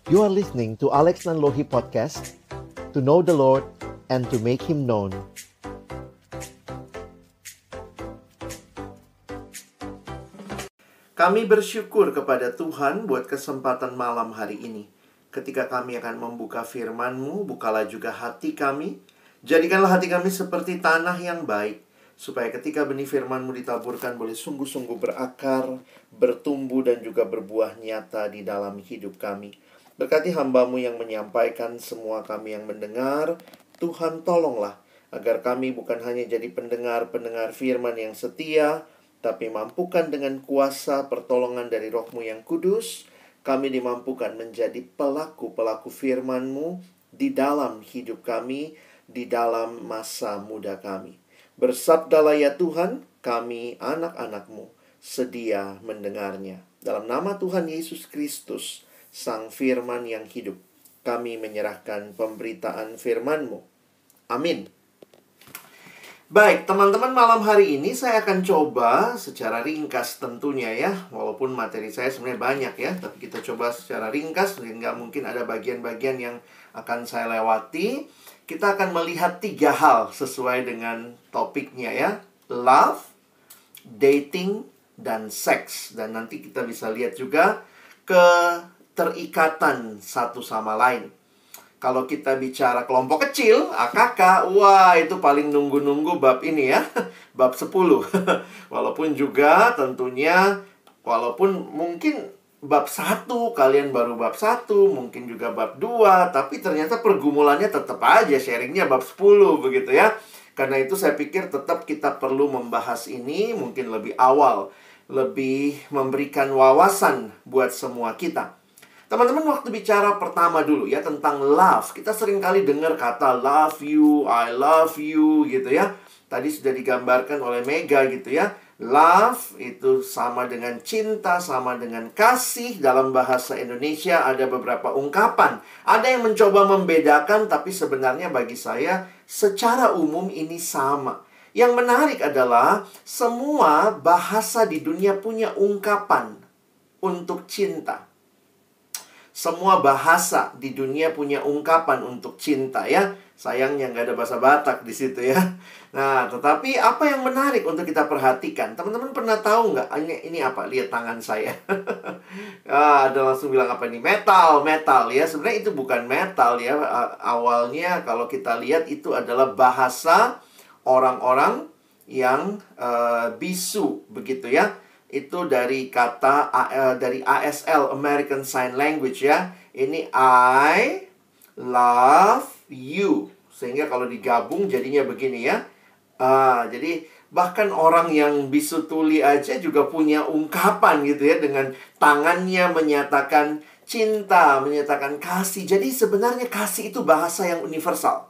You are listening to Alex Nanlohi Podcast, to know the Lord and to make Him known. Kami bersyukur kepada Tuhan buat kesempatan malam hari ini. Ketika kami akan membuka firman-Mu, bukalah juga hati kami. Jadikanlah hati kami seperti tanah yang baik, supaya ketika benih firman-Mu ditaburkan boleh sungguh-sungguh berakar, bertumbuh dan juga berbuah nyata di dalam hidup kami. Berkati hamba-Mu yang menyampaikan, semua kami yang mendengar. Tuhan tolonglah agar kami bukan hanya jadi pendengar-pendengar firman yang setia, tapi mampukan dengan kuasa pertolongan dari Roh-Mu yang kudus, kami dimampukan menjadi pelaku-pelaku firman-Mu di dalam hidup kami, di dalam masa muda kami. Bersabdalah ya Tuhan, kami anak-anak-Mu sedia mendengarnya. Dalam nama Tuhan Yesus Kristus, Sang Firman yang hidup, kami menyerahkan pemberitaan firman-Mu. Amin. Baik, teman-teman, malam hari ini saya akan coba secara ringkas tentunya ya. Walaupun materi saya sebenarnya banyak ya, tapi kita coba secara ringkas sehingga mungkin ada bagian-bagian yang akan saya lewati. Kita akan melihat 3 hal sesuai dengan topiknya ya. Love, dating, dan seks. Dan nanti kita bisa lihat juga keterikatan satu sama lain. Kalau kita bicara kelompok kecil, AKK, wah itu paling nunggu-nunggu bab ini ya, bab 10. Walaupun juga tentunya, walaupun mungkin bab 1, kalian baru bab 1, mungkin juga bab 2, tapi ternyata pergumulannya tetap aja sharingnya bab 10 begitu ya. Karena itu saya pikir tetap kita perlu membahas ini mungkin lebih awal, lebih memberikan wawasan buat semua kita. Teman-teman, waktu bicara pertama dulu ya tentang love, kita sering kali dengar kata love you, I love you gitu ya. Tadi sudah digambarkan oleh Mega gitu ya. Love itu sama dengan cinta, sama dengan kasih. Dalam bahasa Indonesia ada beberapa ungkapan. Ada yang mencoba membedakan, tapi sebenarnya bagi saya secara umum ini sama. Yang menarik adalah semua bahasa di dunia punya ungkapan untuk cinta. Semua bahasa di dunia punya ungkapan untuk cinta ya. Sayangnya nggak ada bahasa Batak di situ ya. Nah, tetapi apa yang menarik untuk kita perhatikan? Teman-teman pernah tahu nggak? Ini apa? Lihat tangan saya. Ada langsung bilang apa ini? Metal ya. Sebenarnya itu bukan metal ya. Awalnya kalau kita lihat itu adalah bahasa orang-orang yang bisu begitu ya. Itu dari kata dari ASL, American Sign Language ya. Ini I love you. Sehingga kalau digabung jadinya begini ya. Jadi bahkan orang yang bisu tuli aja juga punya ungkapan gitu ya. Dengan tangannya menyatakan cinta, menyatakan kasih. Jadi sebenarnya kasih itu bahasa yang universal.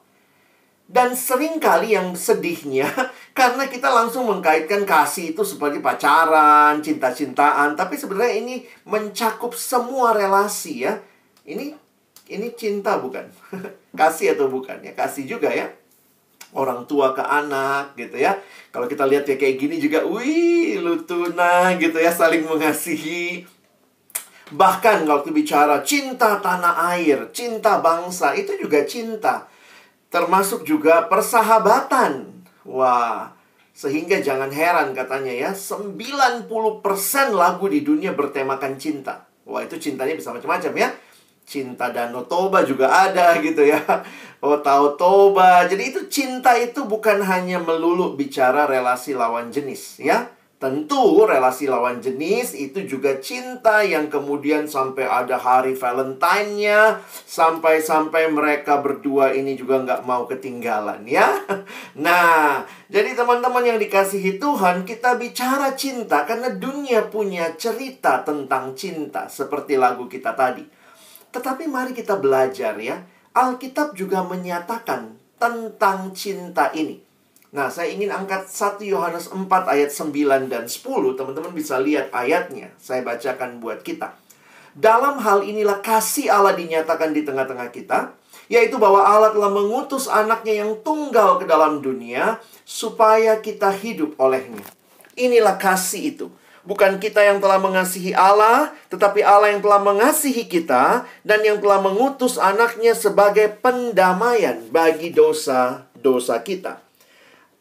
Dan seringkali yang sedihnya, karena kita langsung mengkaitkan kasih itu seperti pacaran, cinta-cintaan. Tapi sebenarnya ini mencakup semua relasi ya. Ini cinta bukan? Kasih atau bukan? Ya kasih juga ya. Orang tua ke anak gitu ya. Kalau kita lihat ya kayak gini juga, wih lutuna gitu ya, saling mengasihi. Bahkan kalau kita bicara cinta tanah air, cinta bangsa, itu juga cinta. Termasuk juga persahabatan. Wah, sehingga jangan heran katanya ya, 90% lagu di dunia bertemakan cinta. Wah, itu cintanya bisa macam-macam ya. Cinta Danau Toba juga ada gitu ya. Oh, Tao Toba. Jadi itu cinta itu bukan hanya melulu bicara relasi lawan jenis ya. Tentu relasi lawan jenis itu juga cinta yang kemudian sampai ada hari Valentine-nya. Sampai-sampai mereka berdua ini juga nggak mau ketinggalan ya. Nah, jadi teman-teman yang dikasihi Tuhan, kita bicara cinta karena dunia punya cerita tentang cinta. Seperti lagu kita tadi. Tetapi mari kita belajar ya. Alkitab juga menyatakan tentang cinta ini. Nah, saya ingin angkat 1 Yohanes 4 ayat 9 dan 10. Teman-teman bisa lihat ayatnya. Saya bacakan buat kita. Dalam hal inilah kasih Allah dinyatakan di tengah-tengah kita, yaitu bahwa Allah telah mengutus anaknya yang tunggal ke dalam dunia, supaya kita hidup olehnya. Inilah kasih itu. Bukan kita yang telah mengasihi Allah, tetapi Allah yang telah mengasihi kita dan yang telah mengutus anaknya sebagai pendamaian bagi dosa-dosa kita.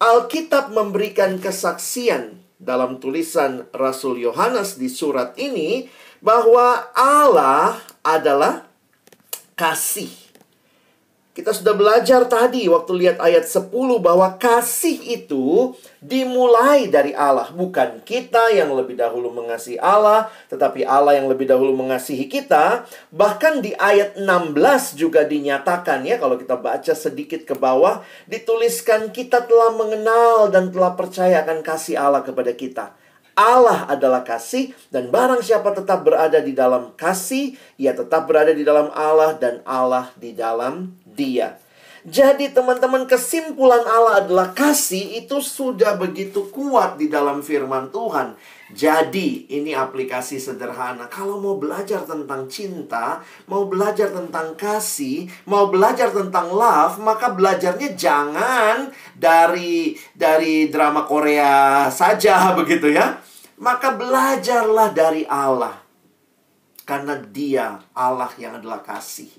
Alkitab memberikan kesaksian dalam tulisan Rasul Yohanes di surat ini bahwa Allah adalah kasih. Kita sudah belajar tadi waktu lihat ayat 10 bahwa kasih itu dimulai dari Allah. Bukan kita yang lebih dahulu mengasihi Allah, tetapi Allah yang lebih dahulu mengasihi kita. Bahkan di ayat 16 juga dinyatakan ya, kalau kita baca sedikit ke bawah, dituliskan kita telah mengenal dan telah percaya akan kasih Allah kepada kita. Allah adalah kasih, dan barang siapa tetap berada di dalam kasih, ia tetap berada di dalam Allah dan Allah di dalam Dia. Jadi teman-teman, kesimpulan Allah adalah kasih itu sudah begitu kuat di dalam firman Tuhan. Jadi ini aplikasi sederhana. Kalau mau belajar tentang cinta, mau belajar tentang kasih, mau belajar tentang love, maka belajarnya jangan dari drama Korea saja begitu ya. Maka belajarlah dari Allah. Karena Dia Allah yang adalah kasih.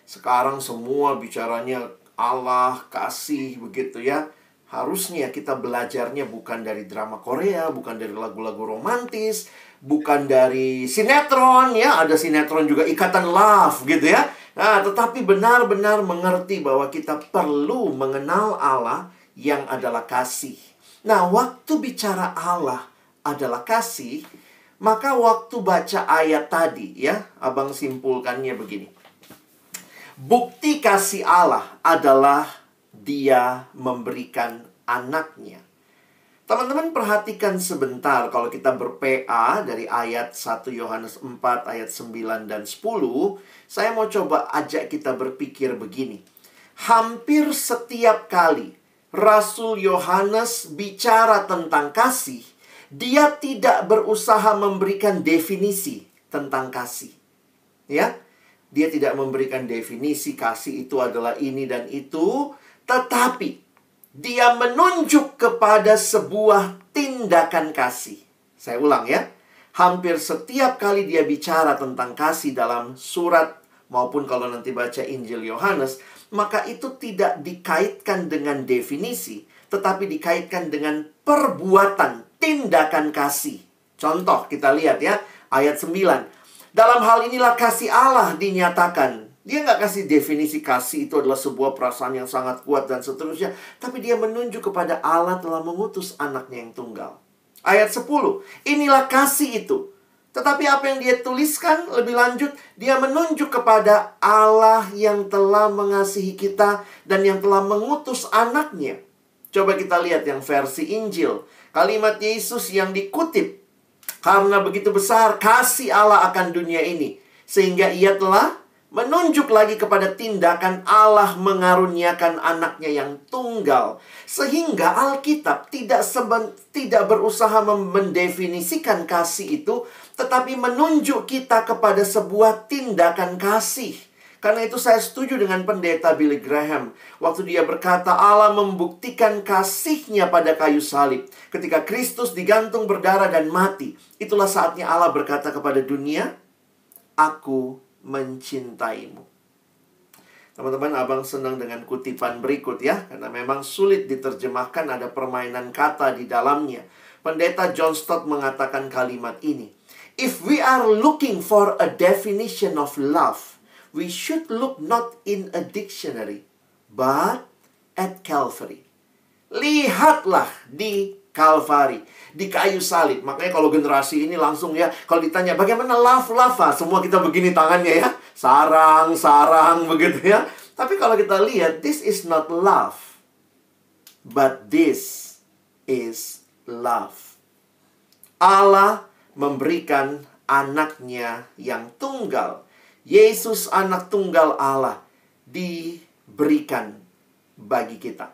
Sekarang semua bicaranya Allah, kasih, begitu ya. Harusnya kita belajarnya bukan dari drama Korea, bukan dari lagu-lagu romantis, bukan dari sinetron ya. Ada sinetron juga Ikatan Love gitu ya. Nah, tetapi benar-benar mengerti bahwa kita perlu mengenal Allah yang adalah kasih. Nah, waktu bicara Allah adalah kasih, maka waktu baca ayat tadi ya, Abang simpulkannya begini. Bukti kasih Allah adalah Dia memberikan anaknya. Teman-teman perhatikan sebentar kalau kita ber-PA dari ayat 1 Yohanes 4 ayat 9 dan 10. Saya mau coba ajak kita berpikir begini. Hampir setiap kali Rasul Yohanes bicara tentang kasih, dia tidak berusaha memberikan definisi tentang kasih. Ya, dia tidak memberikan definisi kasih itu adalah ini dan itu, tetapi dia menunjuk kepada sebuah tindakan kasih. Saya ulang ya. Hampir setiap kali dia bicara tentang kasih dalam surat maupun kalau nanti baca Injil Yohanes, maka itu tidak dikaitkan dengan definisi, tetapi dikaitkan dengan perbuatan, tindakan kasih. Contoh kita lihat ya, ayat 9. Dalam hal inilah kasih Allah dinyatakan. Dia nggak kasih definisi kasih itu adalah sebuah perasaan yang sangat kuat dan seterusnya. Tapi dia menunjuk kepada Allah telah mengutus anaknya yang tunggal. Ayat 10. Inilah kasih itu. Tetapi apa yang dia tuliskan lebih lanjut, dia menunjuk kepada Allah yang telah mengasihi kita dan yang telah mengutus anaknya. Coba kita lihat yang versi Injil. Kalimat Yesus yang dikutip. Karena begitu besar kasih Allah akan dunia ini, sehingga ia telah menunjuk lagi kepada tindakan Allah mengaruniakan anaknya yang tunggal. Sehingga Alkitab tidak berusaha mendefinisikan kasih itu, tetapi menunjuk kita kepada sebuah tindakan kasih. Karena itu saya setuju dengan pendeta Billy Graham. Waktu dia berkata Allah membuktikan kasih-Nya pada kayu salib. Ketika Kristus digantung berdarah dan mati. Itulah saatnya Allah berkata kepada dunia, aku mencintaimu. Teman-teman, Abang senang dengan kutipan berikut ya. Karena memang sulit diterjemahkan, ada permainan kata di dalamnya. Pendeta John Stott mengatakan kalimat ini. If we are looking for a definition of love, we should look not in a dictionary, but at Calvary. Lihatlah di Calvary, di kayu salib. Makanya kalau generasi ini langsung ya, kalau ditanya bagaimana love, semua kita begini tangannya ya. Sarang, begitu ya. Tapi kalau kita lihat, this is not love, but this is love. Allah memberikan anaknya yang tunggal. Yesus anak tunggal Allah diberikan bagi kita.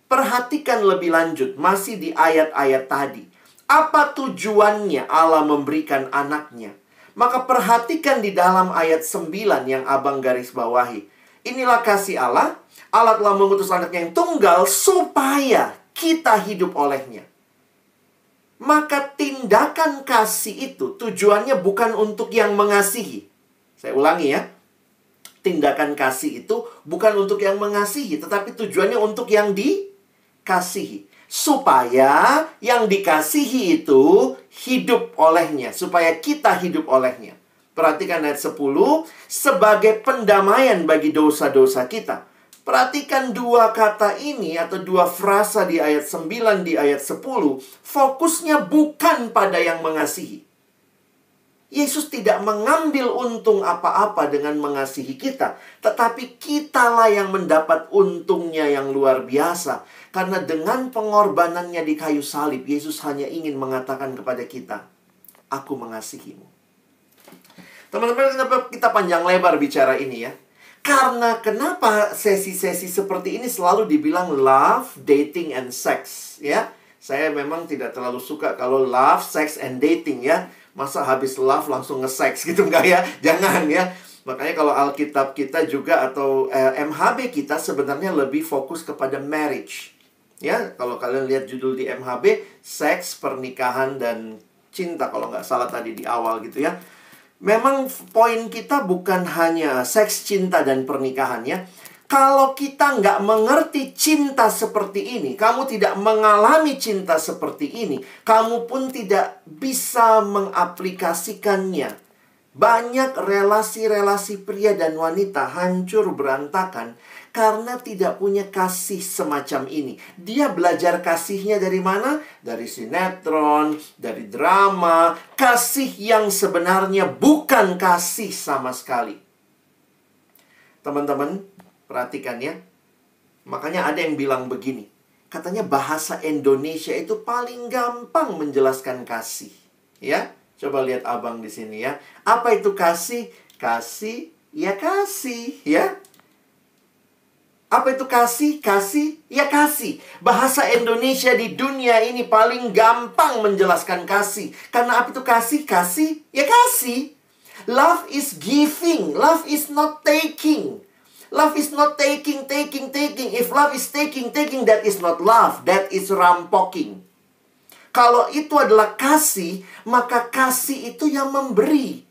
Perhatikan lebih lanjut, masih di ayat-ayat tadi. Apa tujuannya Allah memberikan anaknya? Maka perhatikan di dalam ayat 9 yang Abang garis bawahi. Inilah kasih Allah. Allah telah mengutus anaknya yang tunggal supaya kita hidup olehnya. Maka tindakan kasih itu tujuannya bukan untuk yang mengasihi. Saya ulangi ya. Tindakan kasih itu bukan untuk yang mengasihi, tetapi tujuannya untuk yang dikasihi. Supaya yang dikasihi itu hidup olehnya. Supaya kita hidup olehnya. Perhatikan ayat 10. Sebagai pendamaian bagi dosa-dosa kita. Perhatikan dua kata ini atau dua frasa di ayat 9, di ayat 10. Fokusnya bukan pada yang mengasihi. Yesus tidak mengambil untung apa-apa dengan mengasihi kita. Tetapi kitalah yang mendapat untungnya yang luar biasa. Karena dengan pengorbanannya di kayu salib, Yesus hanya ingin mengatakan kepada kita, aku mengasihimu. Teman-teman, kenapa kita panjang lebar bicara ini ya? Karena kenapa sesi-sesi seperti ini selalu dibilang love, dating, and sex, ya. Saya memang tidak terlalu suka kalau love, sex, and dating, ya. Masa habis love langsung nge-sex gitu, enggak ya? Jangan ya. Makanya kalau Alkitab kita juga atau MHB kita sebenarnya lebih fokus kepada marriage. Ya, kalau kalian lihat judul di MHB, seks, pernikahan, dan cinta kalau nggak salah tadi di awal gitu ya. Memang poin kita bukan hanya seks, cinta, dan pernikahan ya. Kalau kita nggak mengerti cinta seperti ini, kamu tidak mengalami cinta seperti ini, kamu pun tidak bisa mengaplikasikannya. Banyak relasi-relasi pria dan wanita hancur berantakan karena tidak punya kasih semacam ini. Dia belajar kasihnya dari mana? Dari sinetron, dari drama. Kasih yang sebenarnya bukan kasih sama sekali. Teman-teman, perhatikan ya. Makanya ada yang bilang begini. Katanya bahasa Indonesia itu paling gampang menjelaskan kasih. Ya, coba lihat abang di sini ya. Apa itu kasih? Kasih, ya kasih, ya. Apa itu kasih? Kasih, ya kasih. Bahasa Indonesia di dunia ini paling gampang menjelaskan kasih. Karena apa itu kasih? Kasih, ya kasih. Love is giving. Love is not taking. Love is not taking. If love is taking, that is not love. That is rampoking. Kalau itu adalah kasih, maka kasih itu yang memberi.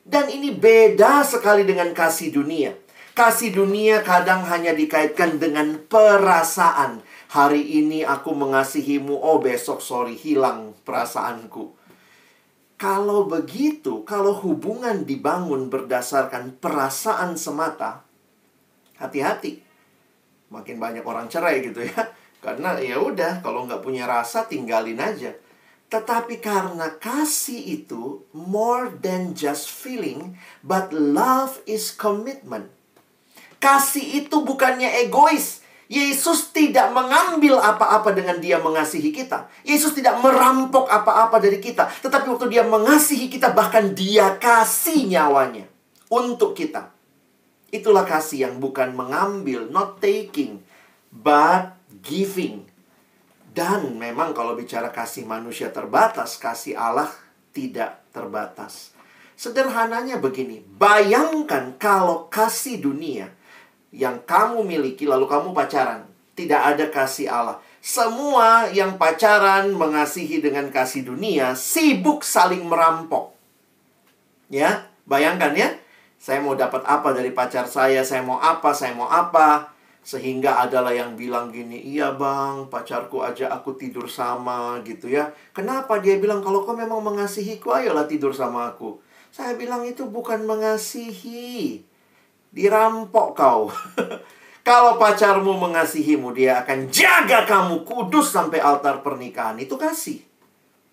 Dan ini beda sekali dengan kasih dunia. Kasih dunia kadang hanya dikaitkan dengan perasaan. Hari ini aku mengasihimu, oh besok sorry hilang perasaanku. Kalau begitu, kalau hubungan dibangun berdasarkan perasaan semata, hati-hati. Makin banyak orang cerai gitu ya. Karena ya udah, kalau nggak punya rasa tinggalin aja. Tetapi karena kasih itu more than just feeling, but love is commitment. Kasih itu bukannya egois. Yesus tidak mengambil apa-apa dengan dia mengasihi kita. Yesus tidak merampok apa-apa dari kita. Tetapi waktu dia mengasihi kita, bahkan dia kasih nyawanya untuk kita. Itulah kasih yang bukan mengambil, not taking, but giving. Dan memang kalau bicara kasih manusia terbatas, kasih Allah tidak terbatas. Sederhananya begini, bayangkan kalau kasih dunia yang kamu miliki lalu kamu pacaran, tidak ada kasih Allah. Semua yang pacaran mengasihi dengan kasih dunia sibuk saling merampok. Ya, bayangkan ya. Saya mau dapat apa dari pacar saya mau apa, saya mau apa. Sehingga adalah yang bilang gini, iya bang, pacarku aja aku tidur sama gitu ya. Kenapa? Dia bilang, kalau kau memang mengasihiku, ayolah tidur sama aku. Saya bilang itu bukan mengasihi. Dirampok kau. Kalau pacarmu mengasihimu, dia akan jaga kamu kudus sampai altar pernikahan. Itu kasih.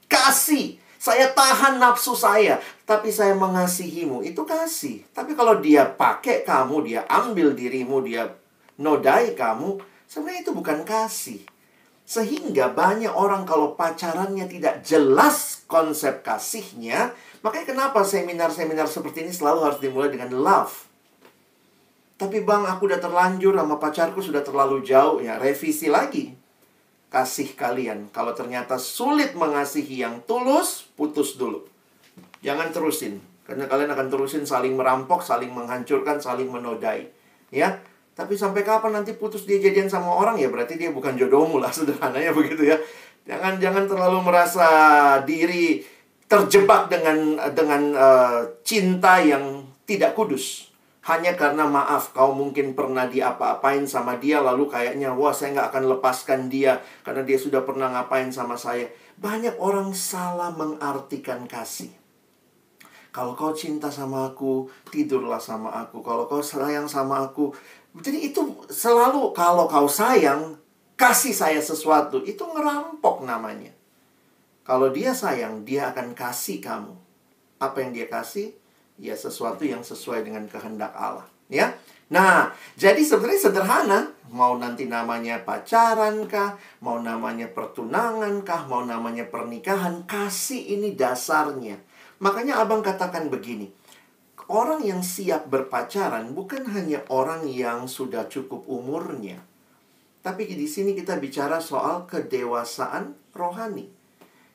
Kasih. Saya tahan nafsu saya, tapi saya mengasihimu. Itu kasih. Tapi kalau dia pakai kamu, dia ambil dirimu, dia nodai kamu, sebenarnya itu bukan kasih. Sehingga banyak orang kalau pacarannya tidak jelas konsep kasihnya, makanya kenapa seminar-seminar seperti ini selalu harus dimulai dengan love. Tapi bang, aku udah terlanjur sama pacarku, sudah terlalu jauh. Ya, revisi lagi kasih kalian. Kalau ternyata sulit mengasihi yang tulus, putus dulu. Jangan terusin. Karena kalian akan terusin saling merampok, saling menghancurkan, saling menodai. Ya, tapi sampai kapan nanti putus dia jadian sama orang, ya berarti dia bukan jodohmu lah, sederhananya begitu ya. Jangan terlalu merasa diri terjebak dengan cinta yang tidak kudus. Hanya karena maaf, kau mungkin pernah diapa-apain sama dia, lalu kayaknya, wah saya nggak akan lepaskan dia, karena dia sudah pernah ngapain sama saya. Banyak orang salah mengartikan kasih. Kalau kau cinta sama aku, tidurlah sama aku. Kalau kau sayang sama aku. Jadi itu selalu, kalau kau sayang, kasih saya sesuatu. Itu ngerampok namanya. Kalau dia sayang, dia akan kasih kamu. Apa yang dia kasih? Ya sesuatu yang sesuai dengan kehendak Allah. Ya. Nah, jadi sebenarnya sederhana. Mau nanti namanya pacaran kah? Mau namanya pertunangan kah? Mau namanya pernikahan? Kasih ini dasarnya. Makanya abang katakan begini. Orang yang siap berpacaran bukan hanya orang yang sudah cukup umurnya. Tapi di sini kita bicara soal kedewasaan rohani.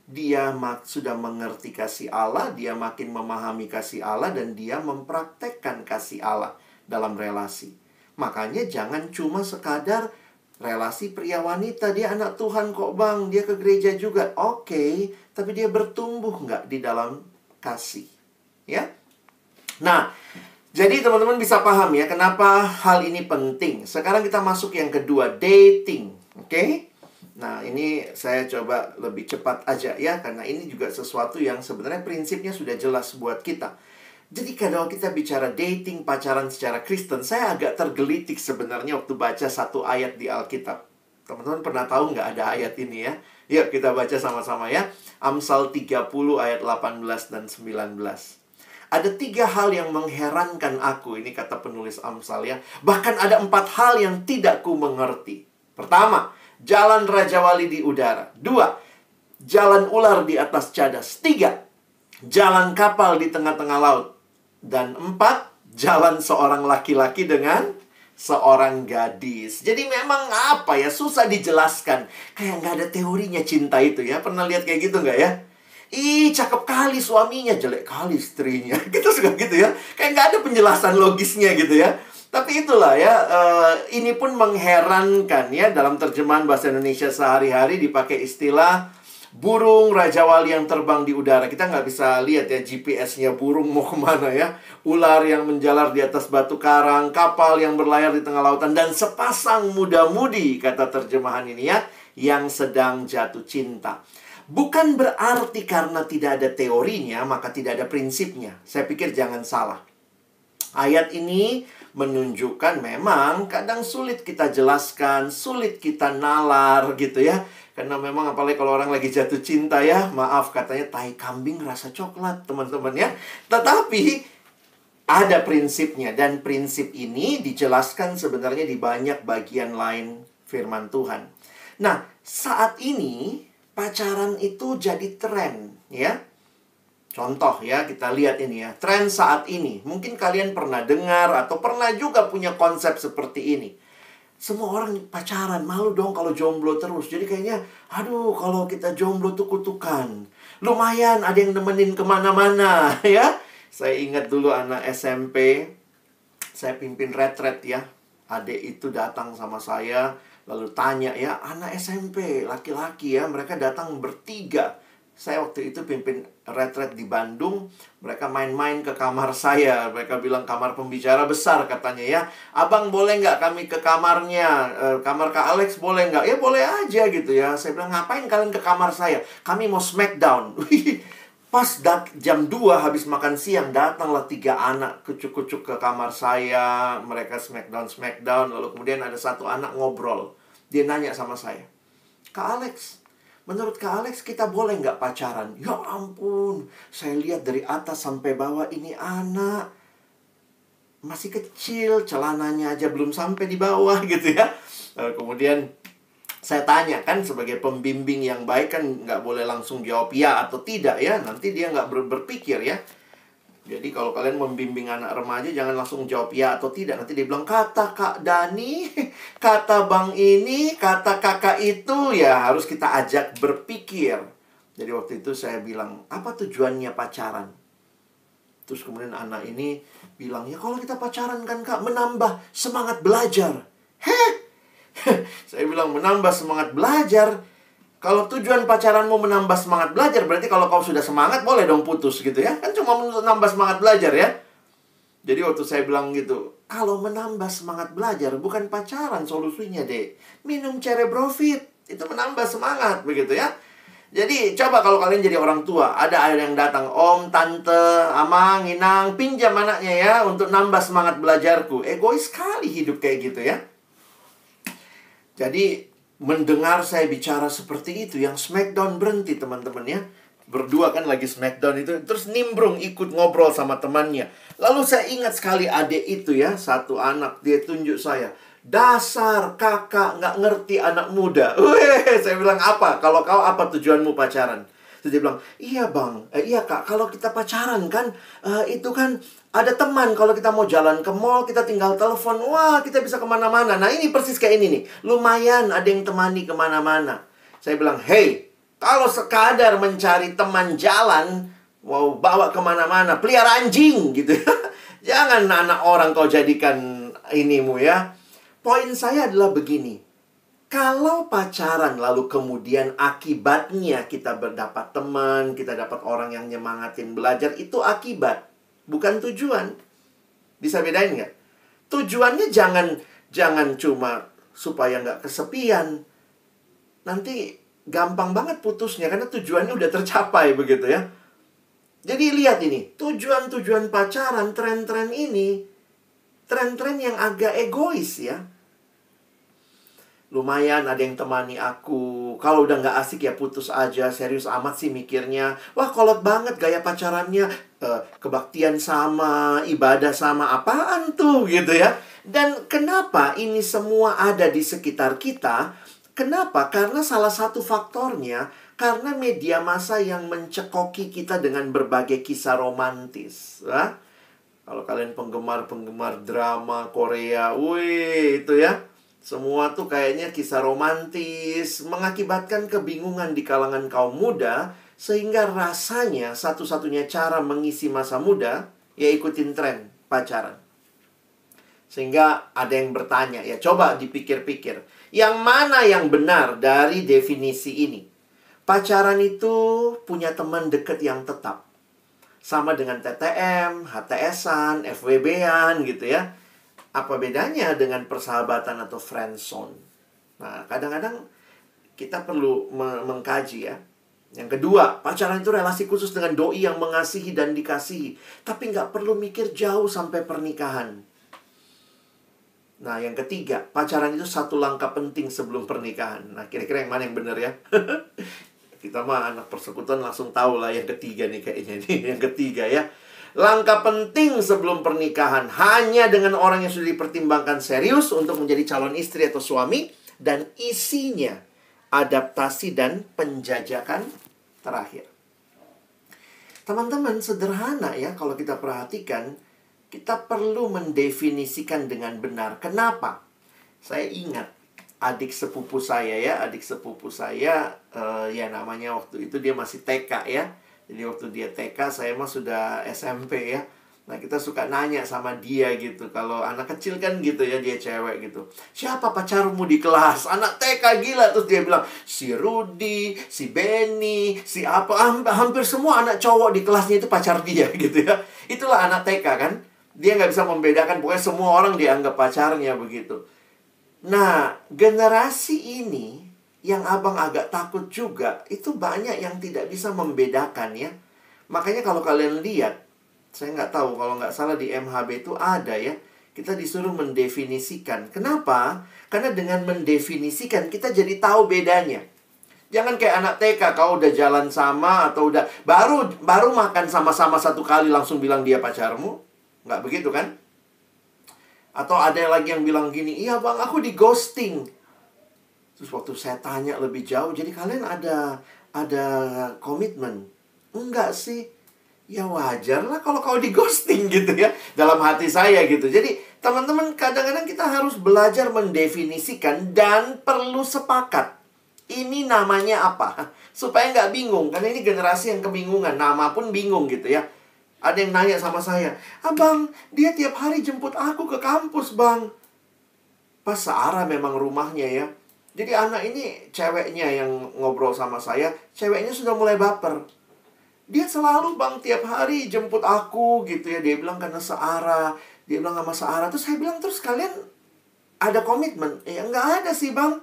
Dia sudah mengerti kasih Allah, dia makin memahami kasih Allah, dan dia mempraktekkan kasih Allah dalam relasi. Makanya jangan cuma sekadar relasi pria wanita. Dia anak Tuhan kok bang, dia ke gereja juga. Oke, tapi dia bertumbuh nggak di dalam kasih? Ya. Nah, jadi teman-teman bisa paham ya kenapa hal ini penting. Sekarang kita masuk yang kedua, dating. Oke? Nah, ini saya coba lebih cepat aja ya, karena ini juga sesuatu yang sebenarnya prinsipnya sudah jelas buat kita. Jadi kalau kita bicara dating, pacaran secara Kristen, saya agak tergelitik sebenarnya waktu baca satu ayat di Alkitab. Teman-teman pernah tahu nggak ada ayat ini ya? Yuk kita baca sama-sama ya. Amsal 30 ayat 18 dan 19. Ada 3 hal yang mengherankan aku, ini kata penulis Amsal ya. Bahkan ada 4 hal yang tidak ku mengerti. Pertama, jalan Raja Wali di udara. 2, jalan ular di atas cadas. 3, jalan kapal di tengah-tengah laut. Dan 4, jalan seorang laki-laki dengan seorang gadis. Jadi memang apa ya, susah dijelaskan. Kayak nggak ada teorinya cinta itu ya. Pernah lihat kayak gitu nggak ya? Ih, cakep kali suaminya, jelek kali istrinya. Kita suka gitu ya. Kayak nggak ada penjelasan logisnya gitu ya. Tapi itulah ya, ini pun mengherankan ya. Dalam terjemahan bahasa Indonesia sehari-hari dipakai istilah burung Raja Wali yang terbang di udara. Kita nggak bisa lihat ya GPS-nya burung mau kemana ya. Ular yang menjalar di atas batu karang, kapal yang berlayar di tengah lautan, dan sepasang muda-mudi, kata terjemahan ini ya, yang sedang jatuh cinta. Bukan berarti karena tidak ada teorinya, maka tidak ada prinsipnya. Saya pikir jangan salah. Ayat ini menunjukkan memang kadang sulit kita jelaskan, sulit kita nalar gitu ya. Karena memang apalagi kalau orang lagi jatuh cinta ya, maaf katanya tai kambing rasa coklat teman-teman ya. Tetapi ada prinsipnya, dan prinsip ini dijelaskan sebenarnya di banyak bagian lain firman Tuhan. Nah, saat ini pacaran itu jadi tren, ya. Contoh ya, kita lihat ini ya. Tren saat ini. Mungkin kalian pernah dengar atau pernah juga punya konsep seperti ini. Semua orang pacaran, malu dong kalau jomblo terus. Jadi kayaknya, aduh kalau kita jomblo tuh kutukan. Lumayan ada yang nemenin kemana-mana, ya. Saya ingat dulu anak SMP, saya pimpin retret ya. Adik itu datang sama saya, lalu tanya ya, anak SMP, laki-laki ya, mereka datang bertiga. Saya waktu itu pimpin retret di Bandung. Mereka main-main ke kamar saya. Mereka bilang kamar pembicara besar katanya ya. Abang boleh nggak kami ke kamarnya? Kamar Kak Alex boleh nggak? Ya boleh aja gitu ya. Saya bilang ngapain kalian ke kamar saya? Kami mau smackdown. Pas jam 2 habis makan siang, datanglah 3 anak kucuk-kucuk ke kamar saya. Mereka smackdown. Lalu kemudian ada satu anak ngobrol. Dia nanya sama saya, Kak Alex, menurut Kak Alex kita boleh nggak pacaran? Ya ampun, saya lihat dari atas sampai bawah ini anak masih kecil, celananya aja belum sampai di bawah gitu ya. Lalu kemudian saya tanya, kan sebagai pembimbing yang baik kan nggak boleh langsung jawab ya atau tidak ya. Nanti dia nggak berpikir ya. Jadi kalau kalian membimbing anak remaja, jangan langsung jawab ya atau tidak. Nanti dia bilang, kata Kak Dani, kata Bang ini, kata kakak itu. Ya harus kita ajak berpikir. Jadi waktu itu saya bilang, apa tujuannya pacaran? Terus kemudian anak ini bilang, ya kalau kita pacaran kan Kak, menambah semangat belajar. Heh? Saya bilang, menambah semangat belajar? Kalau tujuan pacaranmu menambah semangat belajar, berarti kalau kau sudah semangat, boleh dong putus gitu ya. Kan cuma untuk nambah semangat belajar ya. Jadi waktu saya bilang gitu, kalau menambah semangat belajar, bukan pacaran solusinya, deh. Minum Cerebrofit, itu menambah semangat, begitu ya. Jadi coba kalau kalian jadi orang tua, ada yang datang, om, tante, amang, inang, pinjam anaknya ya, untuk nambah semangat belajarku. Egois sekali hidup kayak gitu ya. Jadi mendengar saya bicara seperti itu, yang Smackdown berhenti teman-teman ya. Berdua kan lagi Smackdown itu, terus nimbrung ikut ngobrol sama temannya. Lalu saya ingat sekali adik itu ya, satu anak, dia tunjuk saya, dasar kakak nggak ngerti anak muda. Weh, saya bilang, apa? Kalau kau apa tujuanmu pacaran? Terus dia bilang, iya bang, iya kak, kalau kita pacaran kan, itu kan ada teman. Kalau kita mau jalan ke mall, kita tinggal telepon, wah kita bisa kemana-mana. Nah ini persis kayak ini nih, lumayan ada yang temani kemana-mana. Saya bilang, hey, kalau sekadar mencari teman jalan, mau bawa kemana-mana, pelihara anjing gitu. Jangan anak orang kau jadikan inimu ya. Poin saya adalah begini. Kalau pacaran lalu kemudian akibatnya kita berdapat teman, kita dapat orang yang nyemangatin belajar, itu akibat, bukan tujuan. Bisa bedain nggak? Tujuannya jangan cuma supaya nggak kesepian. Nanti gampang banget putusnya karena tujuannya udah tercapai begitu ya. Jadi lihat ini, tujuan-tujuan pacaran, tren-tren ini, tren-tren yang agak egois ya. Lumayan ada yang temani aku. Kalau udah nggak asik ya putus aja. Serius amat sih mikirnya. Wah kolot banget gaya pacarannya. Kebaktian sama, ibadah sama, apaan tuh gitu ya. Dan kenapa ini semua ada di sekitar kita? Kenapa? Karena salah satu faktornya, karena media massa yang mencekoki kita dengan berbagai kisah romantis. Kalau kalian penggemar-penggemar drama Korea, wih itu ya. Semua tuh kayaknya kisah romantis, mengakibatkan kebingungan di kalangan kaum muda, sehingga rasanya satu-satunya cara mengisi masa muda, ya ikutin tren pacaran. Sehingga ada yang bertanya, ya coba dipikir-pikir, yang mana yang benar dari definisi ini? Pacaran itu punya teman dekat yang tetap. Sama dengan TTM, HTS-an, FWB-an gitu ya. Apa bedanya dengan persahabatan atau friendzone? Nah, kadang-kadang kita perlu mengkaji ya. Yang kedua, pacaran itu relasi khusus dengan doi yang mengasihi dan dikasihi. Tapi nggak perlu mikir jauh sampai pernikahan. Nah, yang ketiga, pacaran itu satu langkah penting sebelum pernikahan. Nah, kira-kira yang mana yang benar ya? Kita mah anak persekutuan langsung tahu lah yang ketiga nih kayaknya nih. Yang ketiga ya. Langkah penting sebelum pernikahan hanya dengan orang yang sudah dipertimbangkan serius untuk menjadi calon istri atau suami. Dan isinya adaptasi dan penjajakan terakhir. Teman-teman, sederhana ya kalau kita perhatikan. Kita perlu mendefinisikan dengan benar. Kenapa? Saya ingat adik sepupu saya ya. Adik sepupu saya ya namanya waktu itu dia masih TK ya. Jadi waktu dia TK, saya mah sudah SMP ya. Nah, kita suka nanya sama dia gitu. Kalau anak kecil kan gitu ya, dia cewek gitu. Siapa pacarmu di kelas? Anak TK gila. Terus dia bilang, si Rudy, si Benny, si apa. Hampir semua anak cowok di kelasnya itu pacar dia gitu ya. Itulah anak TK kan. Dia nggak bisa membedakan. Pokoknya semua orang dianggap pacarnya begitu. Nah, generasi ini yang abang agak takut juga, itu banyak yang tidak bisa membedakan ya. Makanya kalau kalian lihat, saya nggak tahu, kalau nggak salah di MHB itu ada ya. Kita disuruh mendefinisikan. Kenapa? Karena dengan mendefinisikan, kita jadi tahu bedanya. Jangan kayak anak TK, kau udah jalan sama atau udah baru makan sama-sama satu kali langsung bilang dia pacarmu. Nggak begitu kan? Atau ada lagi yang bilang gini, iya bang aku di ghosting. Terus waktu saya tanya lebih jauh, jadi kalian ada komitmen? Enggak sih. Ya wajar lah kalau kau di ghosting gitu ya. Dalam hati saya gitu. Jadi teman-teman kadang-kadang kita harus belajar mendefinisikan dan perlu sepakat. Ini namanya apa? Supaya nggak bingung. Karena ini generasi yang kebingungan. Nama pun bingung gitu ya. Ada yang nanya sama saya, abang dia tiap hari jemput aku ke kampus bang. Pas searah memang rumahnya ya. Jadi anak ini, ceweknya yang ngobrol sama saya, ceweknya sudah mulai baper. Dia selalu bang tiap hari jemput aku gitu ya. Dia bilang karena searah. Dia bilang sama searah. Terus saya bilang, terus kalian ada komitmen? Ya nggak ada sih bang.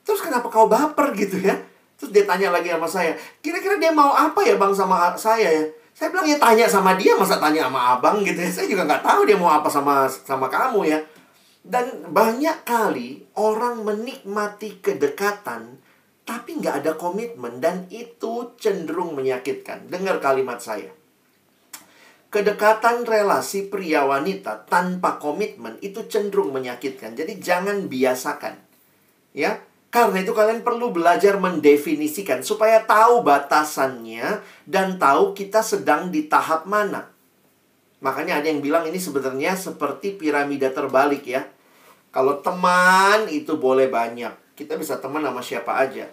Terus kenapa kau baper gitu ya? Terus dia tanya lagi sama saya, kira-kira dia mau apa ya bang sama saya ya? Saya bilang, ya tanya sama dia, masa tanya sama abang gitu ya. Saya juga nggak tahu dia mau apa sama kamu ya. Dan banyak kali orang menikmati kedekatan, tapi nggak ada komitmen, dan itu cenderung menyakitkan. Dengar kalimat saya. Kedekatan relasi pria wanita tanpa komitmen itu cenderung menyakitkan. Jadi jangan biasakan. Ya, karena itu kalian perlu belajar mendefinisikan supaya tahu batasannya dan tahu kita sedang di tahap mana. Makanya ada yang bilang ini sebenarnya seperti piramida terbalik ya. Kalau teman itu boleh banyak. Kita bisa teman sama siapa aja.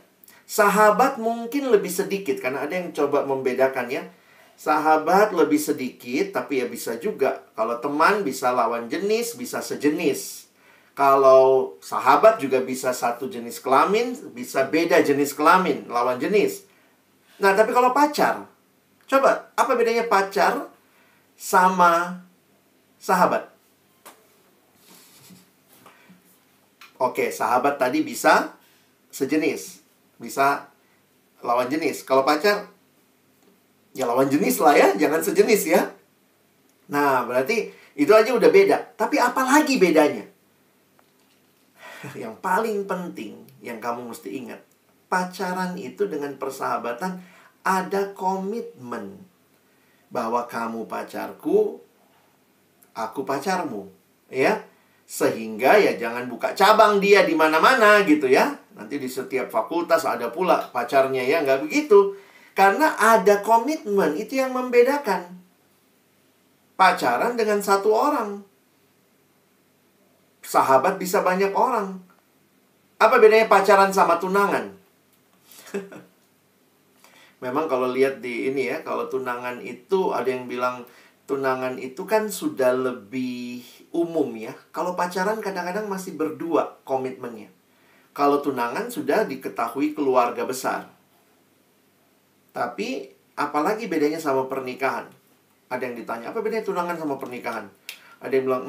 Sahabat mungkin lebih sedikit, karena ada yang coba membedakan ya. Sahabat lebih sedikit, tapi ya bisa juga. Kalau teman bisa lawan jenis, bisa sejenis. Kalau sahabat juga bisa satu jenis kelamin, bisa beda jenis kelamin, lawan jenis. Nah, tapi kalau pacar, coba, apa bedanya pacar sama sahabat? Oke, sahabat tadi bisa sejenis, bisa lawan jenis. Kalau pacar, ya lawan jenis lah ya, jangan sejenis ya. Nah, berarti itu aja udah beda. Tapi apa lagi bedanya? Yang paling penting, yang kamu mesti ingat, pacaran itu dengan persahabatan ada komitmen. Bahwa kamu pacarku, aku pacarmu, ya. Sehingga ya jangan buka cabang dia di mana-mana gitu ya. Nanti di setiap fakultas ada pula pacarnya ya, nggak begitu. Karena ada komitmen, itu yang membedakan. Pacaran dengan satu orang. Sahabat bisa banyak orang. Apa bedanya pacaran sama tunangan? Memang kalau lihat di ini ya, kalau tunangan itu ada yang bilang tunangan itu kan sudah lebih umum ya. Kalau pacaran kadang-kadang masih berdua komitmennya. Kalau tunangan sudah diketahui keluarga besar. Tapi apalagi bedanya sama pernikahan? Ada yang ditanya, apa bedanya tunangan sama pernikahan? Ada yang bilang,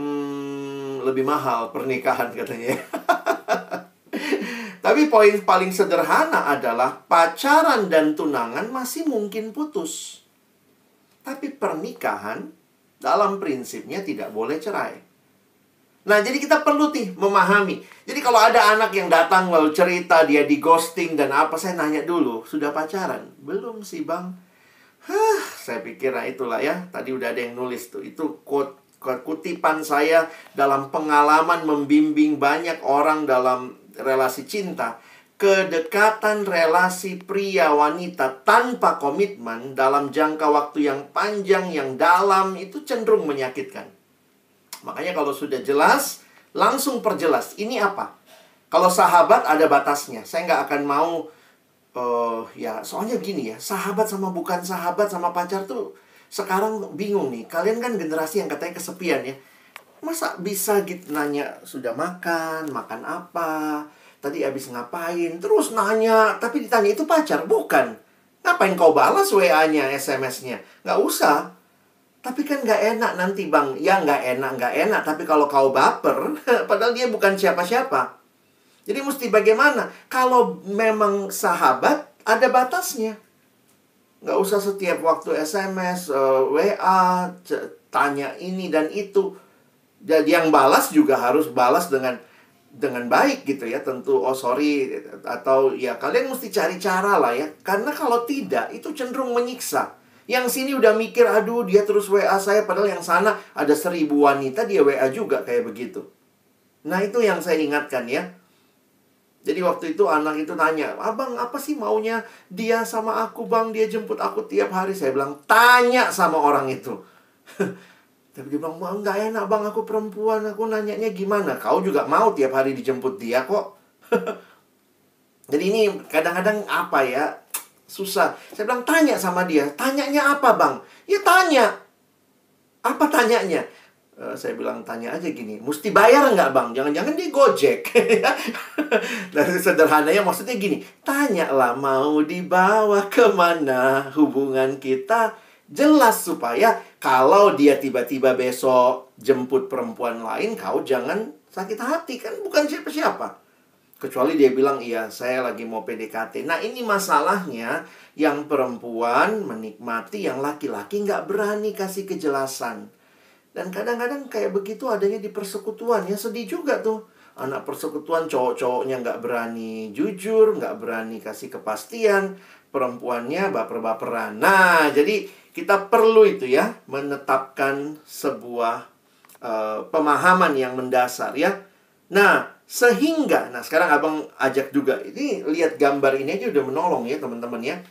lebih mahal pernikahan katanya. Tapi poin paling sederhana adalah pacaran dan tunangan masih mungkin putus. Tapi pernikahan dalam prinsipnya tidak boleh cerai. Nah, jadi kita perlu memahami. Jadi kalau ada anak yang datang lalu cerita dia di ghosting dan apa, saya nanya dulu, sudah pacaran? Belum sih bang. Saya pikir itulah ya. Tadi udah ada yang nulis tuh. Itu kutipan saya dalam pengalaman membimbing banyak orang dalam relasi cinta. Kedekatan relasi pria wanita tanpa komitmen dalam jangka waktu yang panjang, yang dalam, itu cenderung menyakitkan. Makanya kalau sudah jelas, langsung perjelas. Ini apa? Kalau sahabat ada batasnya. Saya nggak akan mau, ya soalnya gini ya, sahabat sama bukan sahabat sama pacar tuh sekarang bingung nih. Kalian kan generasi yang katanya kesepian ya. Masa bisa gitu nanya, sudah makan apa? Tadi habis ngapain? Terus nanya, tapi ditanya itu pacar? Bukan. Ngapain kau balas WA-nya, SMS-nya? Nggak usah. Tapi kan nggak enak nanti bang. Ya nggak enak. Tapi kalau kau baper, padahal dia bukan siapa-siapa. Jadi mesti bagaimana? Kalau memang sahabat, ada batasnya. Nggak usah setiap waktu SMS, WA, tanya ini dan itu. Dan yang balas juga harus balas dengan baik gitu ya. Tentu, oh sorry. Atau ya kalian mesti cari cara lah ya. Karena kalau tidak, itu cenderung menyiksa. Yang sini udah mikir, aduh dia terus WA saya. Padahal yang sana ada 1000 wanita, dia WA juga kayak begitu. Nah itu yang saya ingatkan ya. Jadi waktu itu anak itu nanya, abang apa sih maunya dia sama aku bang? Dia jemput aku tiap hari. Saya bilang, tanya sama orang itu. Tapi dia bilang, enggak enak bang, aku perempuan, aku nanyanya gimana? Kau juga mau tiap hari dijemput dia kok. Jadi ini kadang-kadang apa ya, susah. Saya bilang, tanya sama dia. Tanyanya apa bang? Ya tanya. Apa tanyanya? Saya bilang, tanya aja gini, mesti bayar nggak bang? Jangan-jangan dia Gojek. Dari sederhananya maksudnya gini, tanyalah mau dibawa kemana hubungan kita. Jelas supaya kalau dia tiba-tiba besok jemput perempuan lain, kau jangan sakit hati. Kan bukan siapa-siapa. Kecuali dia bilang, iya saya lagi mau PDKT. Nah ini masalahnya, yang perempuan menikmati, yang laki-laki nggak berani kasih kejelasan. Dan kadang-kadang kayak begitu adanya di persekutuan. Ya sedih juga tuh. Anak persekutuan cowok-cowoknya nggak berani jujur, nggak berani kasih kepastian. Perempuannya baper-baperan. Nah, jadi kita perlu itu ya, menetapkan sebuah pemahaman yang mendasar ya. Nah, sehingga, nah sekarang abang ajak juga. Ini lihat gambar ini aja udah menolong ya teman-teman ya.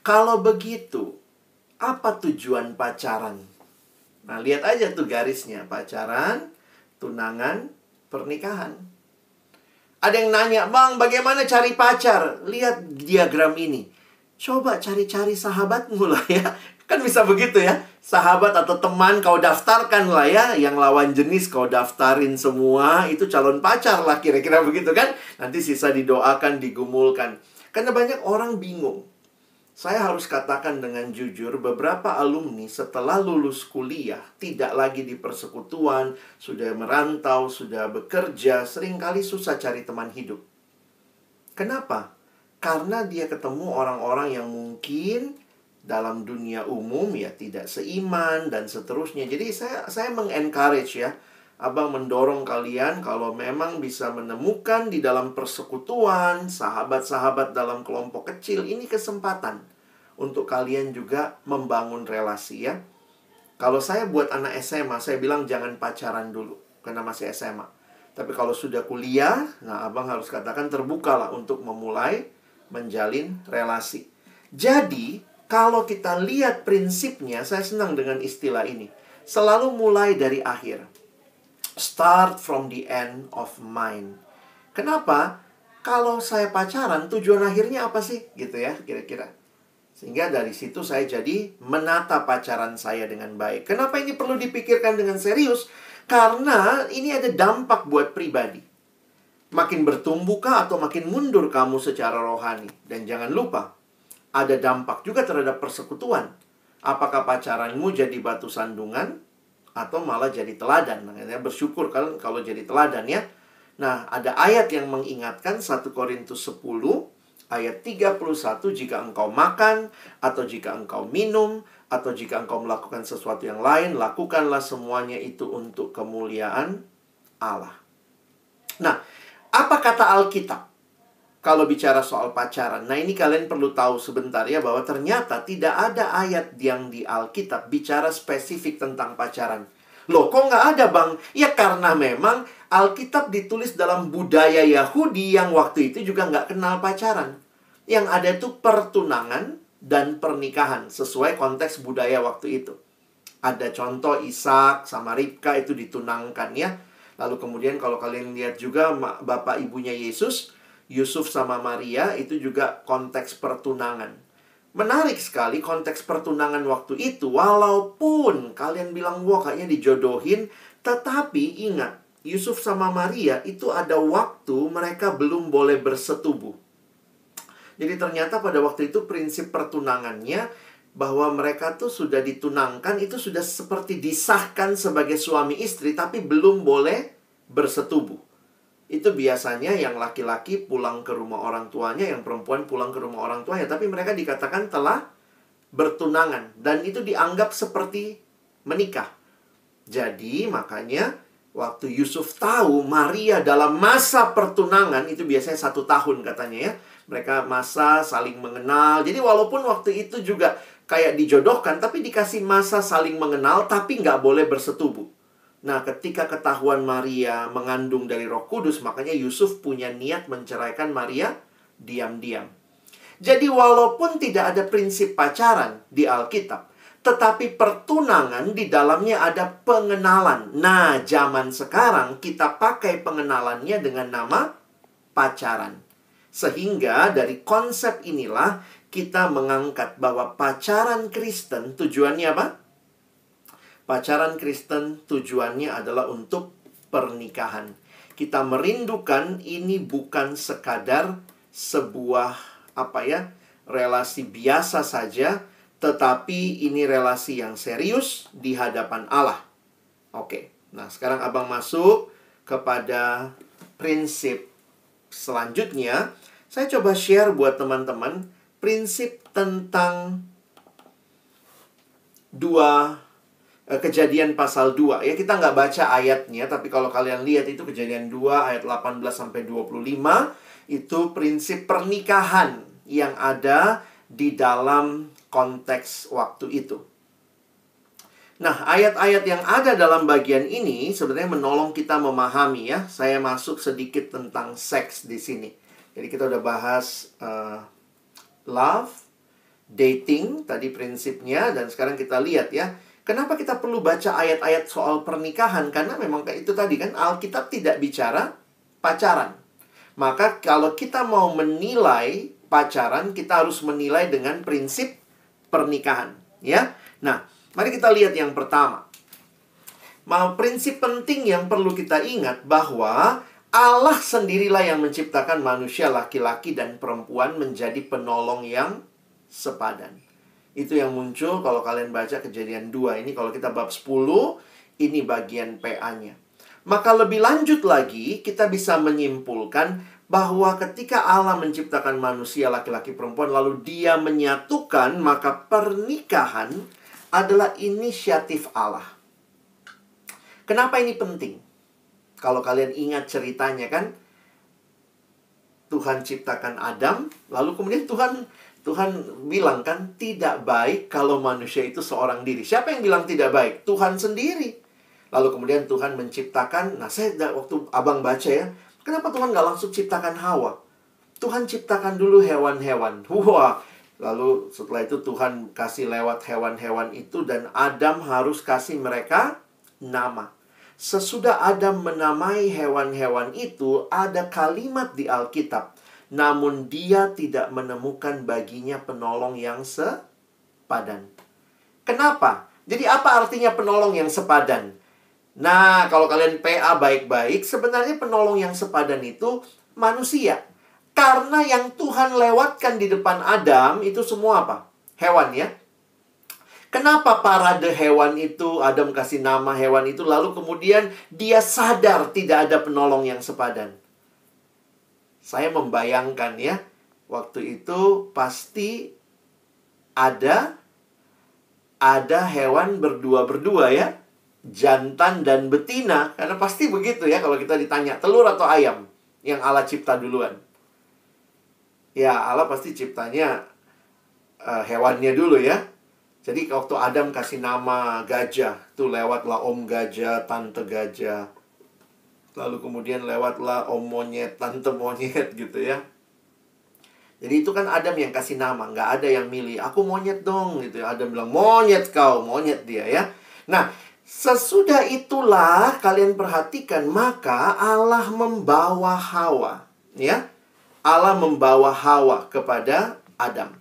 Kalau begitu, apa tujuan pacaran? Nah, lihat aja tuh garisnya. Pacaran, tunangan, pernikahan. Ada yang nanya, bang, bagaimana cari pacar? Lihat diagram ini. Coba cari-cari sahabatmu lah ya. Kan bisa begitu ya. Sahabat atau teman kau daftarkan lah ya. Yang lawan jenis kau daftarin semua. Itu calon pacar lah, kira-kira begitu kan. Nanti sisa didoakan, digumulkan. Karena banyak orang bingung. Saya harus katakan dengan jujur, beberapa alumni setelah lulus kuliah, tidak lagi di persekutuan, sudah merantau, sudah bekerja, seringkali susah cari teman hidup. Kenapa? Karena dia ketemu orang-orang yang mungkin dalam dunia umum ya tidak seiman dan seterusnya. Jadi saya mengencourage ya, abang mendorong kalian kalau memang bisa menemukan di dalam persekutuan, sahabat-sahabat dalam kelompok kecil, ini kesempatan untuk kalian juga membangun relasi ya. Kalau saya buat anak SMA, saya bilang jangan pacaran dulu, karena masih SMA. Tapi kalau sudah kuliah, nah abang harus katakan terbukalah untuk memulai menjalin relasi. Jadi, kalau kita lihat prinsipnya, saya senang dengan istilah ini. Selalu mulai dari akhir. Start from the end of mind. Kenapa? Kalau saya pacaran, tujuan akhirnya apa sih? Gitu ya, kira-kira. Sehingga dari situ saya jadi menata pacaran saya dengan baik. Kenapa ini perlu dipikirkan dengan serius? Karena ini ada dampak buat pribadi. Makin bertumbuhkah atau makin mundur kamu secara rohani? Dan jangan lupa, ada dampak juga terhadap persekutuan. Apakah pacaranmu jadi batu sandungan atau malah jadi teladan? Nah, bersyukur kalau jadi teladan ya. Nah, ada ayat yang mengingatkan 1 Korintus 10 ayat 31, jika engkau makan, atau jika engkau minum, atau jika engkau melakukan sesuatu yang lain, lakukanlah semuanya itu untuk kemuliaan Allah. Nah, apa kata Alkitab kalau bicara soal pacaran? Nah, ini kalian perlu tahu sebentar ya, bahwa ternyata tidak ada ayat yang di Alkitab bicara spesifik tentang pacaran. Loh, kok nggak ada bang? Ya karena memang Alkitab ditulis dalam budaya Yahudi yang waktu itu juga nggak kenal pacaran. Yang ada itu pertunangan dan pernikahan sesuai konteks budaya waktu itu. Ada contoh Ishak sama Ribka itu ditunangkan ya. Lalu kemudian kalau kalian lihat juga bapak ibunya Yesus, Yusuf sama Maria, itu juga konteks pertunangan. Menarik sekali konteks pertunangan waktu itu. Walaupun kalian bilang, wah kayaknya dijodohin, tetapi ingat, Yusuf sama Maria itu ada waktu mereka belum boleh bersetubuh. Jadi ternyata pada waktu itu prinsip pertunangannya, bahwa mereka tuh sudah ditunangkan, itu sudah seperti disahkan sebagai suami istri, tapi belum boleh bersetubuh. Itu biasanya yang laki-laki pulang ke rumah orang tuanya, yang perempuan pulang ke rumah orang tuanya. Tapi mereka dikatakan telah bertunangan. Dan itu dianggap seperti menikah. Jadi makanya waktu Yusuf tahu Maria dalam masa pertunangan, itu biasanya 1 tahun katanya ya. Mereka masa saling mengenal. Jadi walaupun waktu itu juga kayak dijodohkan, tapi dikasih masa saling mengenal, tapi nggak boleh bersetubuh. Nah, ketika ketahuan Maria mengandung dari Roh Kudus, makanya Yusuf punya niat menceraikan Maria diam-diam. Jadi walaupun tidak ada prinsip pacaran di Alkitab, tetapi pertunangan di dalamnya ada pengenalan. Nah, zaman sekarang kita pakai pengenalannya dengan nama pacaran. Sehingga dari konsep inilah kita mengangkat bahwa pacaran Kristen tujuannya apa? Pacaran Kristen tujuannya adalah untuk pernikahan. Kita merindukan ini bukan sekadar sebuah relasi biasa saja, tetapi ini relasi yang serius di hadapan Allah. Oke, nah sekarang abang masuk kepada prinsip selanjutnya. Saya coba share buat teman-teman prinsip tentang Kejadian pasal 2 ya. Kita nggak baca ayatnya, tapi kalau kalian lihat itu Kejadian 2 ayat 18-25 itu prinsip pernikahan yang ada di dalam konteks waktu itu. Nah, ayat-ayat yang ada dalam bagian ini sebenarnya menolong kita memahami ya. Saya masuk sedikit tentang seks di sini. Jadi kita udah bahas love, dating tadi prinsipnya, dan sekarang kita lihat ya. Kenapa kita perlu baca ayat-ayat soal pernikahan? Karena memang kayak itu tadi kan, Alkitab tidak bicara pacaran. Maka kalau kita mau menilai pacaran, kita harus menilai dengan prinsip pernikahan, ya. Nah, mari kita lihat yang pertama. Prinsip penting yang perlu kita ingat bahwa Allah sendirilah yang menciptakan manusia laki-laki dan perempuan menjadi penolong yang sepadan. Itu yang muncul kalau kalian baca Kejadian 2. Ini kalau kita bab 10, ini bagian PA-nya. Maka lebih lanjut lagi, kita bisa menyimpulkan bahwa ketika Allah menciptakan manusia laki-laki perempuan, lalu dia menyatukan, maka pernikahan adalah inisiatif Allah. Kenapa ini penting? Kalau kalian ingat ceritanya kan, Tuhan ciptakan Adam, lalu kemudian Tuhan bilang kan, tidak baik kalau manusia itu seorang diri. Siapa yang bilang tidak baik? Tuhan sendiri. Lalu kemudian Tuhan menciptakan, saya waktu abang baca ya, kenapa Tuhan gak langsung ciptakan Hawa? Tuhan ciptakan dulu hewan-hewan. Wah, lalu setelah itu Tuhan kasih lewat hewan-hewan itu, dan Adam harus kasih mereka nama. Sesudah Adam menamai hewan-hewan itu, ada kalimat di Alkitab, namun dia tidak menemukan baginya penolong yang sepadan. Kenapa? Jadi apa artinya penolong yang sepadan? Nah, kalau kalian PA baik-baik, sebenarnya penolong yang sepadan itu manusia. Karena yang Tuhan lewatkan di depan Adam itu semua apa? Hewan ya. Kenapa parade hewan itu, Adam kasih nama hewan itu, lalu kemudian dia sadar tidak ada penolong yang sepadan? Saya membayangkan ya, waktu itu pasti ada hewan berdua-berdua ya. Jantan dan betina. Karena pasti begitu ya kalau kita ditanya, telur atau ayam yang Allah cipta duluan? Ya, Allah pasti ciptanya hewannya dulu ya. Jadi waktu Adam kasih nama gajah, tuh lewatlah om gajah, tante gajah. Lalu kemudian lewatlah om monyet, tante monyet gitu ya. Jadi itu kan Adam yang kasih nama, nggak ada yang milih, aku monyet dong gitu ya. Adam bilang, monyet kau, monyet dia ya. Nah, sesudah itulah kalian perhatikan, maka Allah membawa Hawa, ya. Allah membawa Hawa kepada Adam.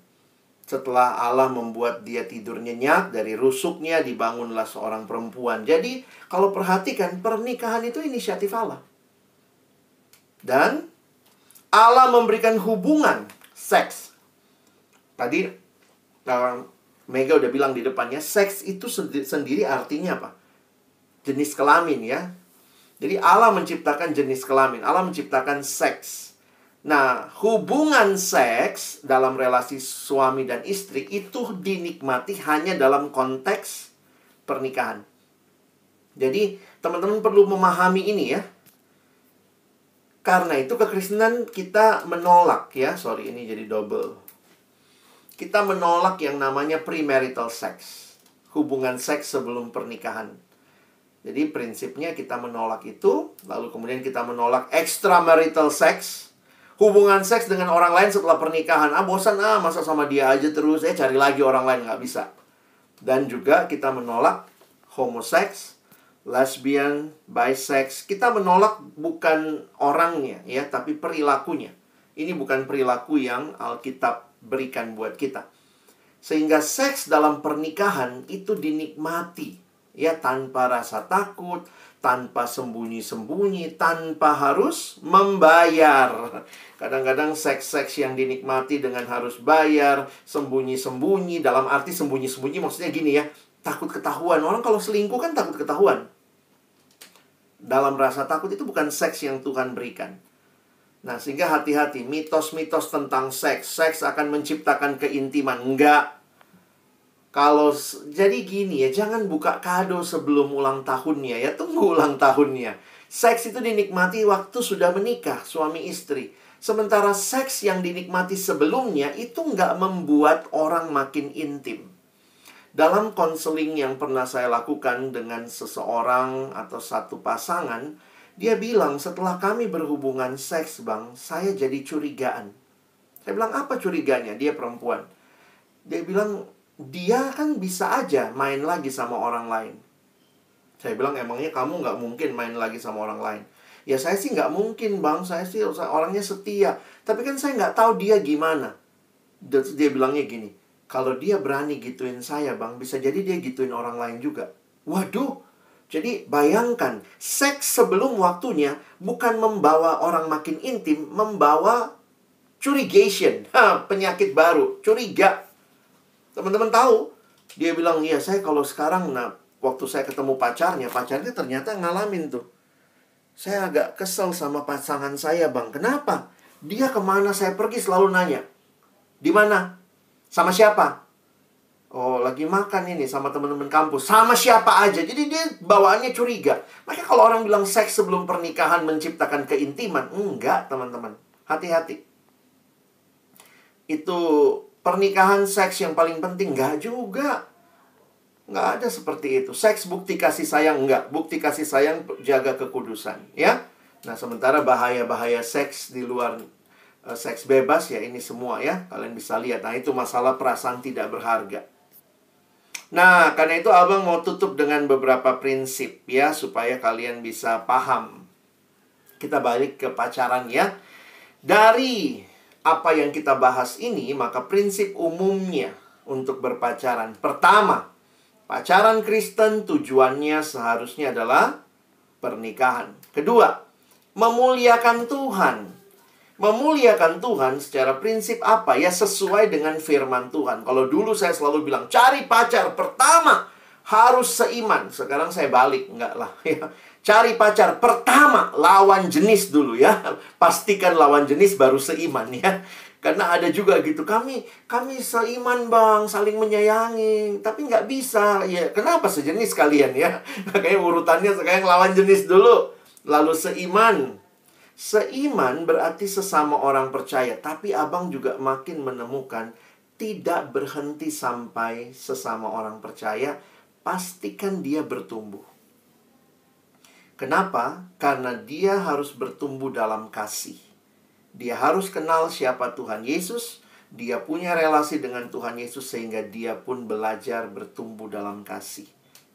Setelah Allah membuat dia tidur nyenyak, dari rusuknya dibangunlah seorang perempuan. Jadi, kalau perhatikan, pernikahan itu inisiatif Allah. Dan Allah memberikan hubungan seks. Tadi Mega udah bilang di depannya, seks itu sendiri artinya apa? Jenis kelamin ya. Jadi Allah menciptakan jenis kelamin, Allah menciptakan seks. Nah, hubungan seks dalam relasi suami dan istri itu dinikmati hanya dalam konteks pernikahan. Jadi, teman-teman perlu memahami ini ya. Karena itu kekristenan kita menolak ya. Sorry, ini jadi double. Kita menolak yang namanya premarital sex. Hubungan seks sebelum pernikahan. Jadi prinsipnya kita menolak itu. Lalu kemudian kita menolak extramarital sex. Hubungan seks dengan orang lain setelah pernikahan. Bosan masa sama dia aja terus. Cari lagi orang lain, nggak bisa. Dan juga kita menolak homoseks, lesbian, bisex. Kita menolak bukan orangnya ya, tapi perilakunya. Ini bukan perilaku yang Alkitab berikan buat kita. Sehingga seks dalam pernikahan itu dinikmati Ya, tanpa rasa takut, tanpa sembunyi-sembunyi, tanpa harus membayar. Kadang-kadang seks-seks yang dinikmati dengan harus bayar, sembunyi-sembunyi, dalam arti sembunyi-sembunyi maksudnya gini ya, takut ketahuan. Orang kalau selingkuh kan takut ketahuan. Dalam rasa takut itu bukan seks yang Tuhan berikan. Nah, sehingga hati-hati, mitos-mitos tentang seks. Seks akan menciptakan keintiman. Enggak. Jadi gini ya, jangan buka kado sebelum ulang tahunnya ya, tunggu ulang tahunnya. Seks itu dinikmati waktu sudah menikah, suami istri. Sementara seks yang dinikmati sebelumnya itu nggak membuat orang makin intim. Dalam konseling yang pernah saya lakukan dengan seseorang atau satu pasangan, dia bilang, setelah kami berhubungan seks, Bang, saya jadi curigaan. Saya bilang, apa curiganya? Dia perempuan. Dia bilang, dia kan bisa aja main lagi sama orang lain. Saya bilang, emangnya kamu nggak mungkin main lagi sama orang lain? Ya saya sih nggak mungkin, Bang. Saya sih orangnya setia. Tapi kan saya nggak tahu dia gimana. Dia bilangnya gini, kalau dia berani gituin saya, Bang, bisa jadi dia gituin orang lain juga. Waduh. Jadi bayangkan, seks sebelum waktunya bukan membawa orang makin intim, membawa curigation. Penyakit baru, curiga. Teman-teman tahu, dia bilang, iya saya kalau sekarang, waktu saya ketemu pacarnya ternyata ngalamin tuh. Saya agak kesel sama pasangan saya, Bang. Kenapa? Dia kemana saya pergi selalu nanya. Di mana? Sama siapa? Oh, lagi makan ini sama teman-teman kampus. Sama siapa aja. Jadi dia bawaannya curiga. Makanya kalau orang bilang seks sebelum pernikahan menciptakan keintiman. Enggak, teman-teman. Hati-hati. Itu pernikahan seks yang paling penting? Enggak juga. Enggak ada seperti itu. Seks bukti kasih sayang? Enggak. Bukti kasih sayang jaga kekudusan. Ya. Nah, sementara bahaya-bahaya seks di luar seks bebas ya ini semua ya. Kalian bisa lihat. Nah, itu masalah perasaan tidak berharga. Nah, karena itu Abang mau tutup dengan beberapa prinsip ya. Supaya kalian bisa paham. Kita balik ke pacaran ya. Dari apa yang kita bahas ini, maka prinsip umumnya untuk berpacaran. Pertama, pacaran Kristen tujuannya seharusnya adalah pernikahan. Kedua, memuliakan Tuhan. Memuliakan Tuhan secara prinsip apa? Ya sesuai dengan firman Tuhan. Kalau dulu saya selalu bilang, cari pacar pertama harus seiman. Sekarang saya balik, enggak lah ya. Cari pacar pertama lawan jenis dulu ya. Pastikan lawan jenis baru seiman ya. Karena ada juga gitu, kami seiman, Bang, saling menyayangi, tapi nggak bisa. Ya, kenapa sejenis kalian ya? Makanya urutannya sekarang lawan jenis dulu, lalu seiman. Seiman berarti sesama orang percaya, tapi Abang juga makin menemukan tidak berhenti sampai sesama orang percaya, pastikan dia bertumbuh. Kenapa? Karena dia harus bertumbuh dalam kasih. Dia harus kenal siapa Tuhan Yesus. Dia punya relasi dengan Tuhan Yesus sehingga dia pun belajar bertumbuh dalam kasih.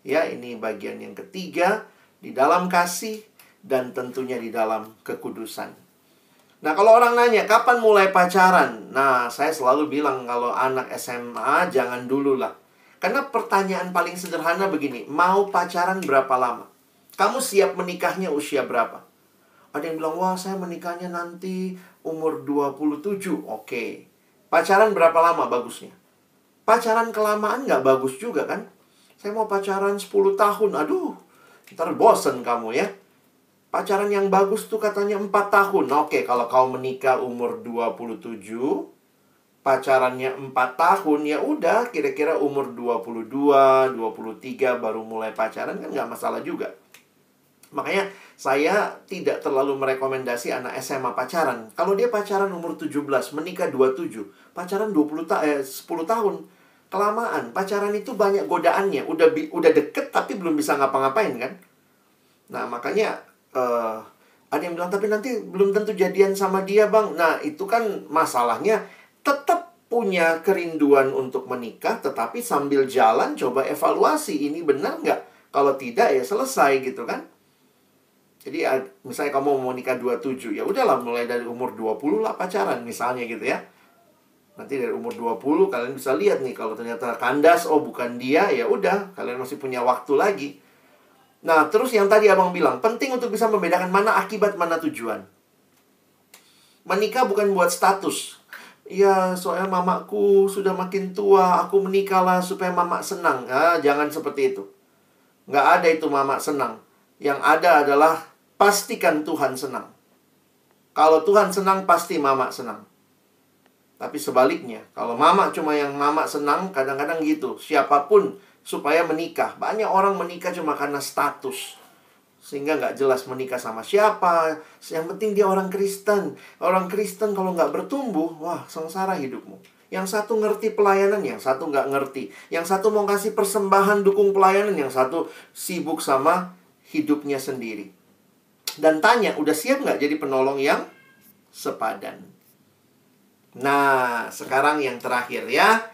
Ya, ini bagian yang ketiga. Di dalam kasih dan tentunya di dalam kekudusan. Nah, kalau orang nanya, kapan mulai pacaran? Nah, saya selalu bilang kalau anak SMA jangan dulu lah. Karena pertanyaan paling sederhana begini, mau pacaran berapa lama? Kamu siap menikahnya usia berapa? Ada yang bilang, wah saya menikahnya nanti umur 27. Oke. Pacaran berapa lama bagusnya? Pacaran kelamaan nggak bagus juga kan? Saya mau pacaran 10 tahun. Aduh, ntar bosen kamu ya. Pacaran yang bagus tuh katanya 4 tahun. Oke, kalau kau menikah umur 27, pacarannya 4 tahun, ya udah kira-kira umur 22, 23 baru mulai pacaran kan nggak masalah juga. Makanya saya tidak terlalu merekomendasi anak SMA pacaran. Kalau dia pacaran umur 17, menikah 27, pacaran 10 tahun. Kelamaan. Pacaran itu banyak godaannya. Udah deket tapi belum bisa ngapa-ngapain kan. Nah, makanya ada yang bilang, tapi nanti belum tentu jadian sama dia, Bang. Nah, itu kan masalahnya. Tetap punya kerinduan untuk menikah, tetapi sambil jalan coba evaluasi. Ini benar nggak? Kalau tidak ya selesai gitu kan. Jadi misalnya kamu mau nikah 27, ya udahlah mulai dari umur 20 lah pacaran misalnya gitu ya. Nanti dari umur 20 kalian bisa lihat nih, kalau ternyata kandas, oh bukan dia, ya udah, kalian masih punya waktu lagi. Nah, terus yang tadi abang bilang, penting untuk bisa membedakan mana akibat, mana tujuan. Menikah bukan buat status. Ya, soalnya mamaku sudah makin tua, aku menikahlah supaya mama senang. Ah, jangan seperti itu. Nggak ada itu mama senang. Yang ada adalah pastikan Tuhan senang. Kalau Tuhan senang, pasti mama senang. Tapi sebaliknya, kalau mama cuma yang mama senang, kadang-kadang gitu. Siapapun supaya menikah. Banyak orang menikah cuma karena status. Sehingga nggak jelas menikah sama siapa. Yang penting dia orang Kristen. Orang Kristen kalau nggak bertumbuh, wah sengsara hidupmu. Yang satu ngerti pelayanan, yang satu nggak ngerti. Yang satu mau kasih persembahan dukung pelayanan, yang satu sibuk sama hidupnya sendiri. Dan tanya, udah siap nggak jadi penolong yang sepadan? Nah, sekarang yang terakhir ya.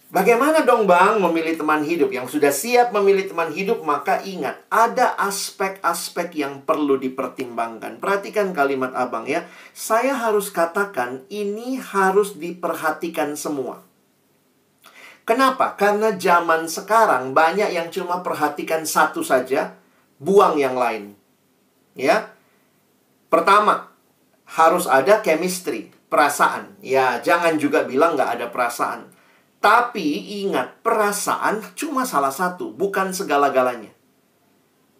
Bagaimana dong bang memilih teman hidup? Yang sudah siap memilih teman hidup, maka ingat, ada aspek-aspek yang perlu dipertimbangkan. Perhatikan kalimat abang ya. Saya harus katakan, ini harus diperhatikan semua. Kenapa? Karena zaman sekarang banyak yang cuma perhatikan satu saja, buang yang lain. Ya. Pertama, harus ada chemistry, perasaan. Ya, jangan juga bilang nggak ada perasaan. Tapi ingat, perasaan cuma salah satu, bukan segala-galanya.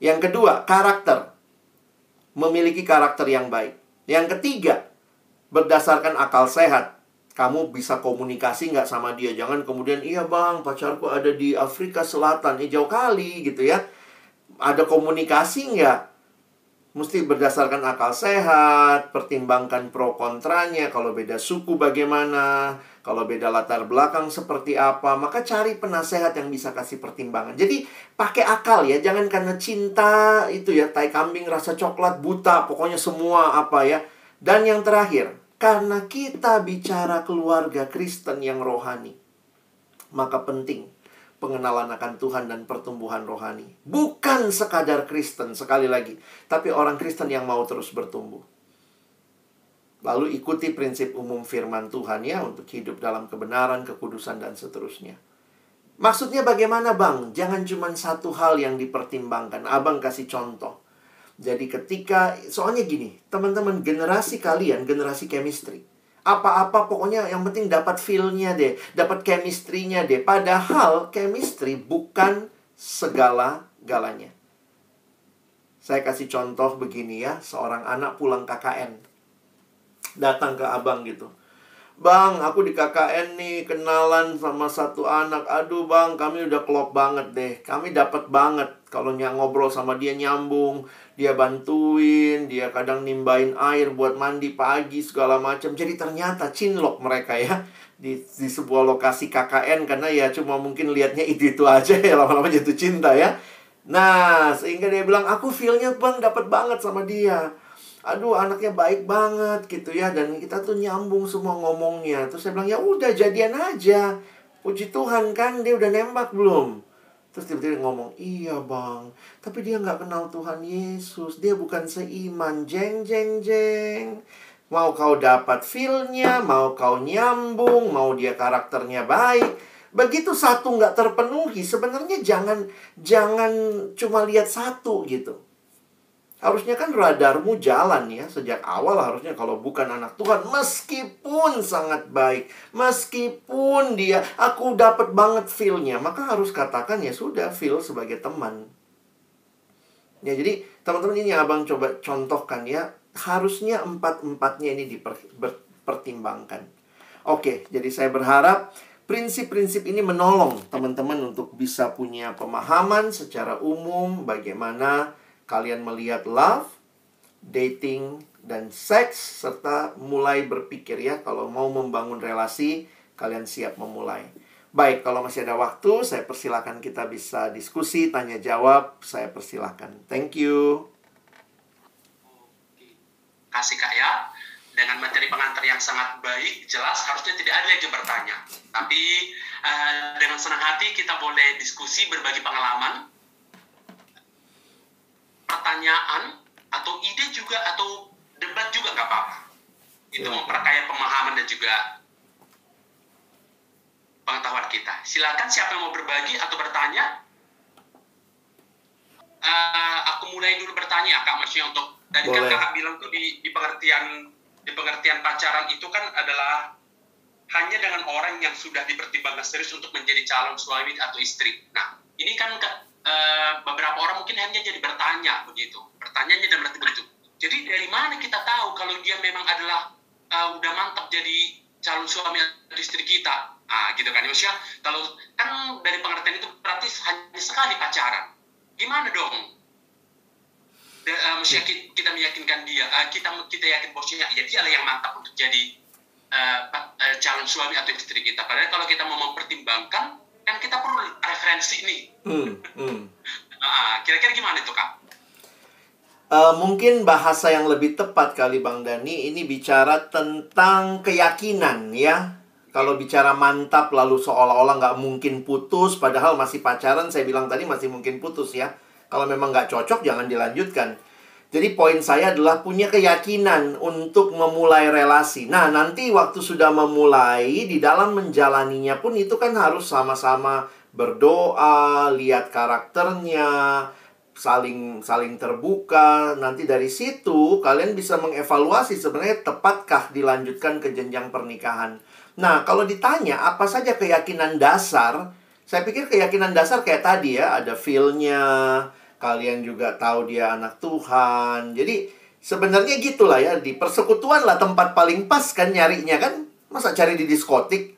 Yang kedua, karakter. Memiliki karakter yang baik. Yang ketiga, berdasarkan akal sehat. Kamu bisa komunikasi nggak sama dia? Jangan kemudian, iya bang, pacarku ada di Afrika Selatan. Jauh kali gitu ya. Ada komunikasi nggak? Mesti berdasarkan akal sehat, pertimbangkan pro kontranya, kalau beda suku bagaimana, kalau beda latar belakang seperti apa, maka cari penasehat yang bisa kasih pertimbangan. Jadi pakai akal ya, jangan karena cinta itu ya, tai kambing rasa coklat buta, pokoknya semua apa ya. Dan yang terakhir, karena kita bicara keluarga Kristen yang rohani, maka penting pengenalan akan Tuhan dan pertumbuhan rohani. Bukan sekadar Kristen, sekali lagi. Tapi orang Kristen yang mau terus bertumbuh. Lalu ikuti prinsip umum firman Tuhan ya, untuk hidup dalam kebenaran, kekudusan, dan seterusnya. Maksudnya bagaimana bang? Jangan cuma satu hal yang dipertimbangkan. Abang kasih contoh. Jadi ketika, soalnya gini, teman-teman, generasi kalian, generasi chemistry. Apa-apa pokoknya yang penting dapat feel-nya deh, dapat chemistry-nya deh. Padahal chemistry bukan segala-galanya. Saya kasih contoh begini ya, seorang anak pulang KKN. Datang ke abang gitu. Bang, aku di KKN nih, kenalan sama satu anak. Aduh bang, kami udah klop banget deh. Kami dapat banget kalau ngobrol sama dia, nyambung. Dia bantuin, dia kadang nimbain air buat mandi pagi, segala macam. Jadi ternyata cinlok mereka ya. Di sebuah lokasi KKN, karena ya cuma mungkin lihatnya itu aja ya, lama-lama jatuh cinta ya. Nah, sehingga dia bilang, aku feel-nya bang, dapat banget sama dia. Aduh, anaknya baik banget gitu ya. Dan kita tuh nyambung semua ngomongnya. Terus saya bilang, ya udah jadian aja. Puji Tuhan kan, dia udah nembak belum? Terus tiba-tiba ngomong, iya bang, tapi dia nggak kenal Tuhan Yesus. Dia bukan seiman. Jeng, jeng, jeng. Mau kau dapat feel-nya, mau kau nyambung, mau dia karakternya baik. Begitu satu nggak terpenuhi, sebenarnya jangan cuma lihat satu gitu. Harusnya kan radarmu jalan ya. Sejak awal harusnya kalau bukan anak Tuhan, meskipun sangat baik, meskipun dia, aku dapat banget feel-nya, maka harus katakan ya sudah, feel sebagai teman. Ya jadi teman-teman, ini yang abang coba contohkan ya. Harusnya empat-empatnya ini dipertimbangkan. Oke, jadi saya berharap prinsip-prinsip ini menolong teman-teman untuk bisa punya pemahaman secara umum bagaimana kalian melihat love, dating, dan seks, serta mulai berpikir ya, kalau mau membangun relasi, kalian siap memulai. Baik, kalau masih ada waktu, saya persilakan kita bisa diskusi, tanya jawab, saya persilakan. Thank you. Kasih Kak ya, dengan materi pengantar yang sangat baik, jelas harusnya tidak ada lagi bertanya. Tapi dengan senang hati kita boleh diskusi, berbagi pengalaman, pertanyaan atau ide juga, atau debat juga nggak apa-apa. Itu memperkaya pemahaman dan juga pengetahuan kita. Silakan siapa yang mau berbagi atau bertanya. Aku mulai dulu bertanya, Kak, maksudnya untuk tadi kan Boleh. Kakak bilang tuh di pengertian pacaran itu kan adalah hanya dengan orang yang sudah dipertimbangkan serius untuk menjadi calon suami atau istri. Nah, ini kan beberapa orang mungkin hanya jadi bertanya begitu. Pertanyaannya dalam arti begitu. Jadi dari mana kita tahu kalau dia memang adalah udah mantap jadi calon suami atau istri kita? Gitu kan. Maksudnya kalau kan dari pengertian itu berarti hanya sekali pacaran. Gimana dong? Maksudnya kita meyakinkan dia, kita yakin bosnya, ya dia lah yang mantap untuk jadi calon suami atau istri kita. Padahal kalau kita mau mempertimbangkan, kan kita perlu referensi nih. Kira-kira gimana itu, Kak? Mungkin bahasa yang lebih tepat kali Bang Dani, ini bicara tentang keyakinan ya. Kalau bicara mantap lalu seolah-olah nggak mungkin putus, padahal masih pacaran, saya bilang tadi masih mungkin putus ya. Kalau memang nggak cocok, jangan dilanjutkan. Jadi poin saya adalah punya keyakinan untuk memulai relasi. Nah, nanti waktu sudah memulai, di dalam menjalaninya pun itu kan harus sama-sama berdoa, lihat karakternya, saling terbuka. Nanti dari situ kalian bisa mengevaluasi sebenarnya tepatkah dilanjutkan ke jenjang pernikahan. Nah, kalau ditanya apa saja keyakinan dasar, saya pikir keyakinan dasar kayak tadi ya, ada feel-nya, kalian juga tahu dia anak Tuhan. Jadi sebenarnya gitulah ya, di persekutuan lah tempat paling pas kan nyarinya kan. Masa cari di diskotik?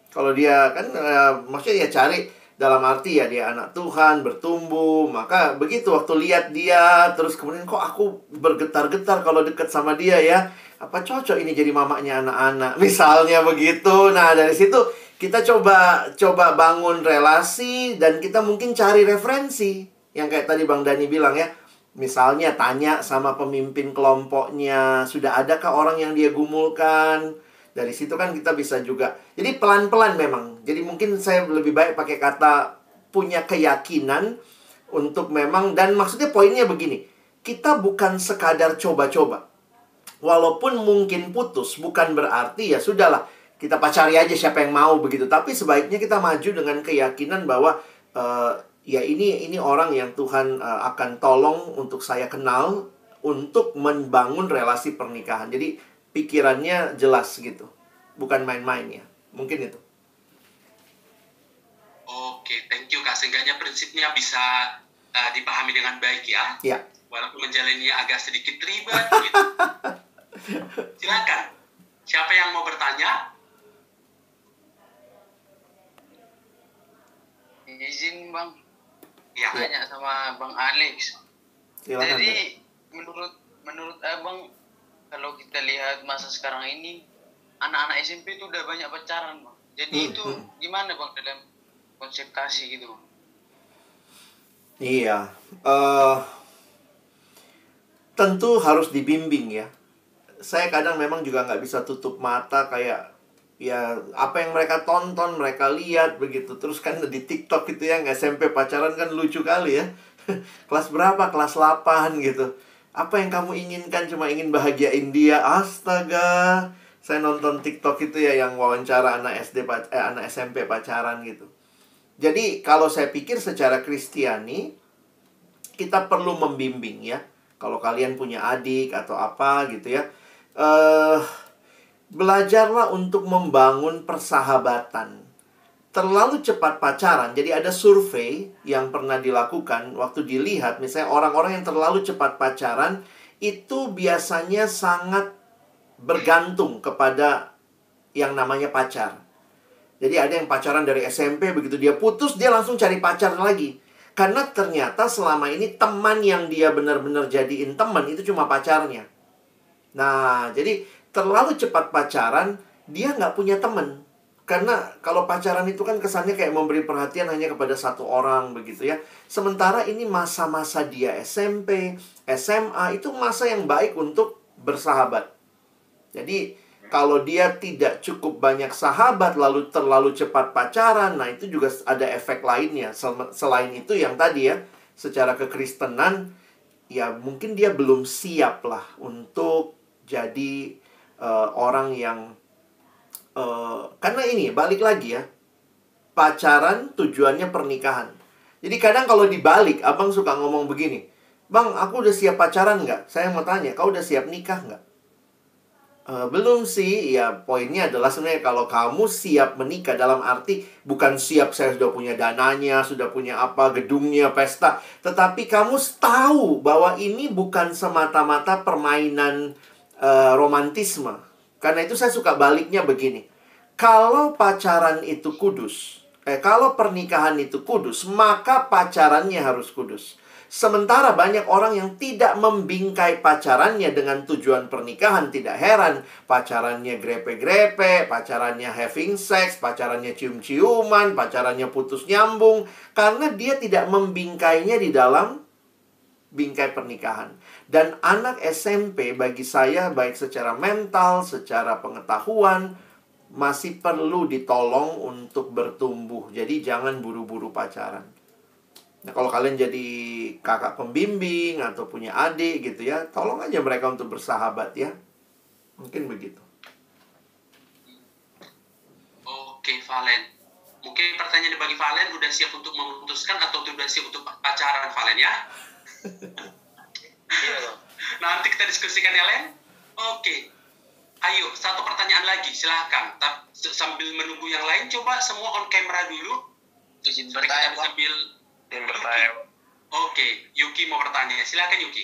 Kalau dia kan maksudnya ya cari dalam arti ya dia anak Tuhan, bertumbuh. Maka begitu waktu lihat dia, terus kemudian kok aku bergetar-getar kalau deket sama dia ya. Apa cocok ini jadi mamanya anak-anak? Misalnya begitu. Nah, dari situ kita coba bangun relasi dan kita mungkin cari referensi. Yang kayak tadi Bang Dani bilang ya. Misalnya tanya sama pemimpin kelompoknya, sudah adakah orang yang dia gumulkan? Dari situ kan kita bisa juga. Jadi pelan-pelan memang. Jadi mungkin saya lebih baik pakai kata punya keyakinan untuk memang, dan maksudnya poinnya begini. Kita bukan sekadar coba-coba. Walaupun mungkin putus, bukan berarti ya sudahlah, kita pacari aja siapa yang mau begitu. Tapi sebaiknya kita maju dengan keyakinan bahwa ya ini orang yang Tuhan akan tolong untuk saya kenal untuk membangun relasi pernikahan. Jadi pikirannya jelas gitu, bukan main-main ya. Mungkin itu. Oke, thank you, Kak. Seenggaknya prinsipnya bisa dipahami dengan baik ya. Ya. Walaupun menjalaninya agak sedikit ribet gitu. Silakan. Siapa yang mau bertanya? Izin Bang, Ya. tanya sama Bang Alex. Silakan. Jadi menurut Abang, kalau kita lihat masa sekarang ini, anak-anak SMP itu udah banyak pacaran Bang. Jadi itu gimana Bang dalam konsep kasih gitu Bang? Iya. Tentu harus dibimbing ya. Saya kadang memang juga nggak bisa tutup mata kayak ya apa yang mereka tonton, mereka lihat begitu. Terus kan di TikTok itu yang SMP pacaran kan lucu kali ya. Kelas berapa? Kelas 8 gitu. Apa yang kamu inginkan? Cuma ingin bahagiain dia. Astaga. Saya nonton TikTok itu ya yang wawancara anak anak SMP pacaran gitu. Jadi kalau saya pikir secara Kristiani kita perlu membimbing ya. Kalau kalian punya adik atau apa gitu ya. Belajarlah untuk membangun persahabatan. Terlalu cepat pacaran. Jadi ada survei yang pernah dilakukan. Waktu dilihat misalnya orang-orang yang terlalu cepat pacaran itu biasanya sangat bergantung kepada yang namanya pacar. Jadi ada yang pacaran dari SMP, begitu dia putus dia langsung cari pacar lagi. Karena ternyata selama ini teman yang dia benar-benar jadiin teman itu cuma pacarnya. Nah, jadi terlalu cepat pacaran, dia nggak punya teman. Karena kalau pacaran itu kan kesannya kayak memberi perhatian hanya kepada satu orang begitu ya. Sementara ini masa-masa dia SMP, SMA itu masa yang baik untuk bersahabat. Jadi kalau dia tidak cukup banyak sahabat lalu terlalu cepat pacaran, nah itu juga ada efek lainnya. Selain itu yang tadi ya, secara kekristenan ya mungkin dia belum siap lah untuk jadi orang yang karena ini balik lagi ya, pacaran tujuannya pernikahan. Jadi kadang kalau dibalik, abang suka ngomong begini, "Bang, aku udah siap pacaran nggak?" Saya mau tanya, "Kau udah siap nikah nggak?" Belum sih. Ya, poinnya adalah sebenarnya kalau kamu siap menikah, dalam arti bukan siap saya sudah punya dananya, sudah punya apa, gedungnya, pesta. Tetapi kamu tahu bahwa ini bukan semata-mata permainan romantisme. Karena itu saya suka baliknya begini. Kalau pacaran itu kudus, kalau pernikahan itu kudus, maka pacarannya harus kudus. Sementara banyak orang yang tidak membingkai pacarannya dengan tujuan pernikahan. Tidak heran, pacarannya grepe-grepe, pacarannya having sex, pacarannya cium-ciuman, pacarannya putus nyambung. Karena dia tidak membingkainya di dalam bingkai pernikahan. Dan anak SMP bagi saya, baik secara mental, secara pengetahuan, masih perlu ditolong untuk bertumbuh. Jadi jangan buru-buru pacaran. Nah, kalau kalian jadi kakak pembimbing atau punya adik gitu ya, tolong aja mereka untuk bersahabat ya. Mungkin begitu. Oke, Valen. Mungkin pertanyaan bagi Valen, udah siap untuk memutuskan atau udah siap untuk pacaran, Valen ya? Nanti kita diskusikan ya, Len. Oke. Ayo, satu pertanyaan lagi, silahkan. Sambil menunggu yang lain, coba semua on camera dulu. Izin bertanya, Bang. Sambil bertanya. Oke, Yuki mau bertanya. Silakan, Yuki.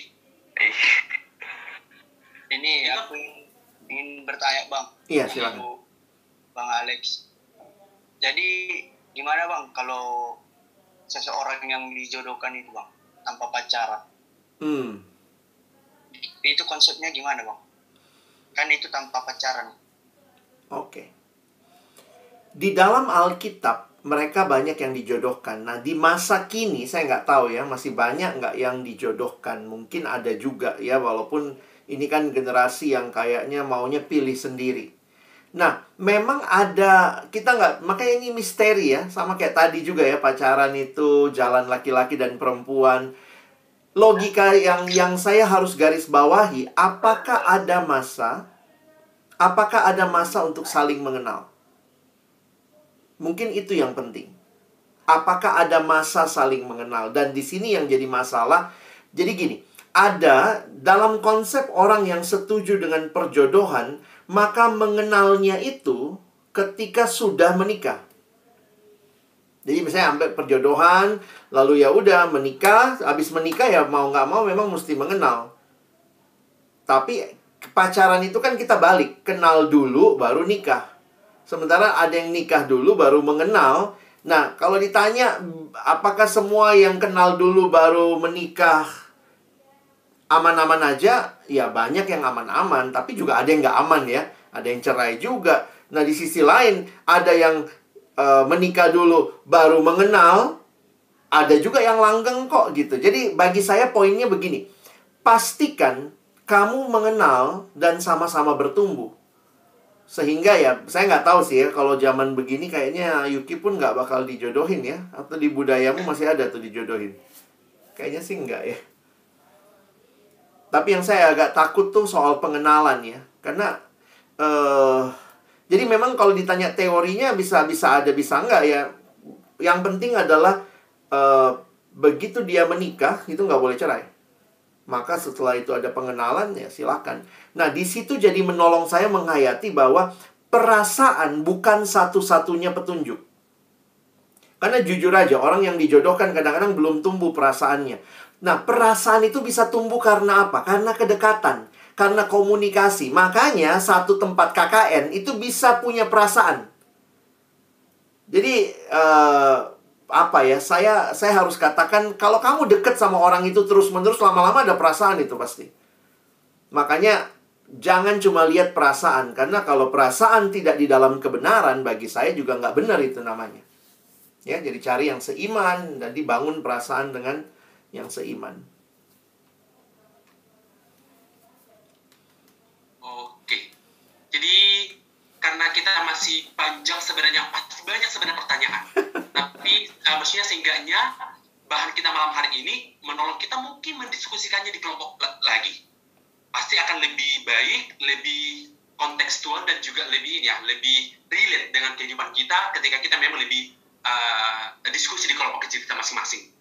Ini aku ingin bertanya, Bang. Iya, silakan. Bang Alex. Jadi, gimana, Bang, kalau seseorang yang dijodohkan itu, Bang, tanpa pacaran? Itu konsepnya gimana, Bang? Kan itu tanpa pacaran. Oke. Di dalam Alkitab, mereka banyak yang dijodohkan. Nah, di masa kini, saya nggak tahu ya, masih banyak nggak yang dijodohkan. Mungkin ada juga ya, walaupun ini kan generasi yang kayaknya maunya pilih sendiri. Nah, memang ada, kita nggak, makanya ini misteri ya. Sama kayak tadi juga ya, pacaran itu jalan laki-laki dan perempuan. Logika yang saya harus garis bawahi, apakah ada masa untuk saling mengenal? Mungkin itu yang penting. Apakah ada masa saling mengenal? Dan di sini yang jadi masalah, jadi gini, ada dalam konsep orang yang setuju dengan perjodohan, maka mengenalnya itu ketika sudah menikah. Jadi misalnya ambil perjodohan, lalu ya udah menikah, habis menikah ya mau nggak mau memang mesti mengenal. Tapi pacaran itu kan kita balik, kenal dulu baru nikah. Sementara ada yang nikah dulu baru mengenal. Nah, kalau ditanya apakah semua yang kenal dulu baru menikah aman-aman aja? Ya banyak yang aman-aman, tapi juga ada yang nggak aman ya. Ada yang cerai juga. Nah, di sisi lain ada yang menikah dulu baru mengenal, ada juga yang langgeng kok gitu. Jadi bagi saya poinnya begini, pastikan kamu mengenal dan sama-sama bertumbuh. Sehingga ya, saya nggak tahu sih ya, kalau zaman begini kayaknya Yuki pun nggak bakal dijodohin ya. Atau di budayamu masih ada tuh dijodohin? Kayaknya sih nggak ya. Tapi yang saya agak takut tuh soal pengenalan ya. Karena jadi memang kalau ditanya teorinya bisa ada, bisa enggak ya. Yang penting adalah begitu dia menikah, itu nggak boleh cerai. Maka setelah itu ada pengenalan, ya silakan. Nah, di situ jadi menolong saya menghayati bahwa perasaan bukan satu-satunya petunjuk. Karena jujur aja, orang yang dijodohkan kadang-kadang belum tumbuh perasaannya. Nah, perasaan itu bisa tumbuh karena apa? Karena kedekatan. Karena komunikasi. Makanya satu tempat KKN itu bisa punya perasaan. Jadi saya harus katakan, kalau kamu deket sama orang itu terus-menerus, lama-lama ada perasaan itu pasti. Makanya jangan cuma lihat perasaan. Karena kalau perasaan tidak di dalam kebenaran, bagi saya juga nggak benar itu namanya. Ya, jadi cari yang seiman dan dibangun perasaan dengan yang seiman. Jadi karena kita masih panjang sebenarnya, banyak sebenarnya pertanyaan. Tapi maksudnya seenggaknya bahan kita malam hari ini menolong kita mungkin mendiskusikannya di kelompok lagi. Pasti akan lebih baik, lebih kontekstual dan juga lebih relate dengan kehidupan kita ketika kita memang lebih diskusi di kelompok kecil kita masing-masing.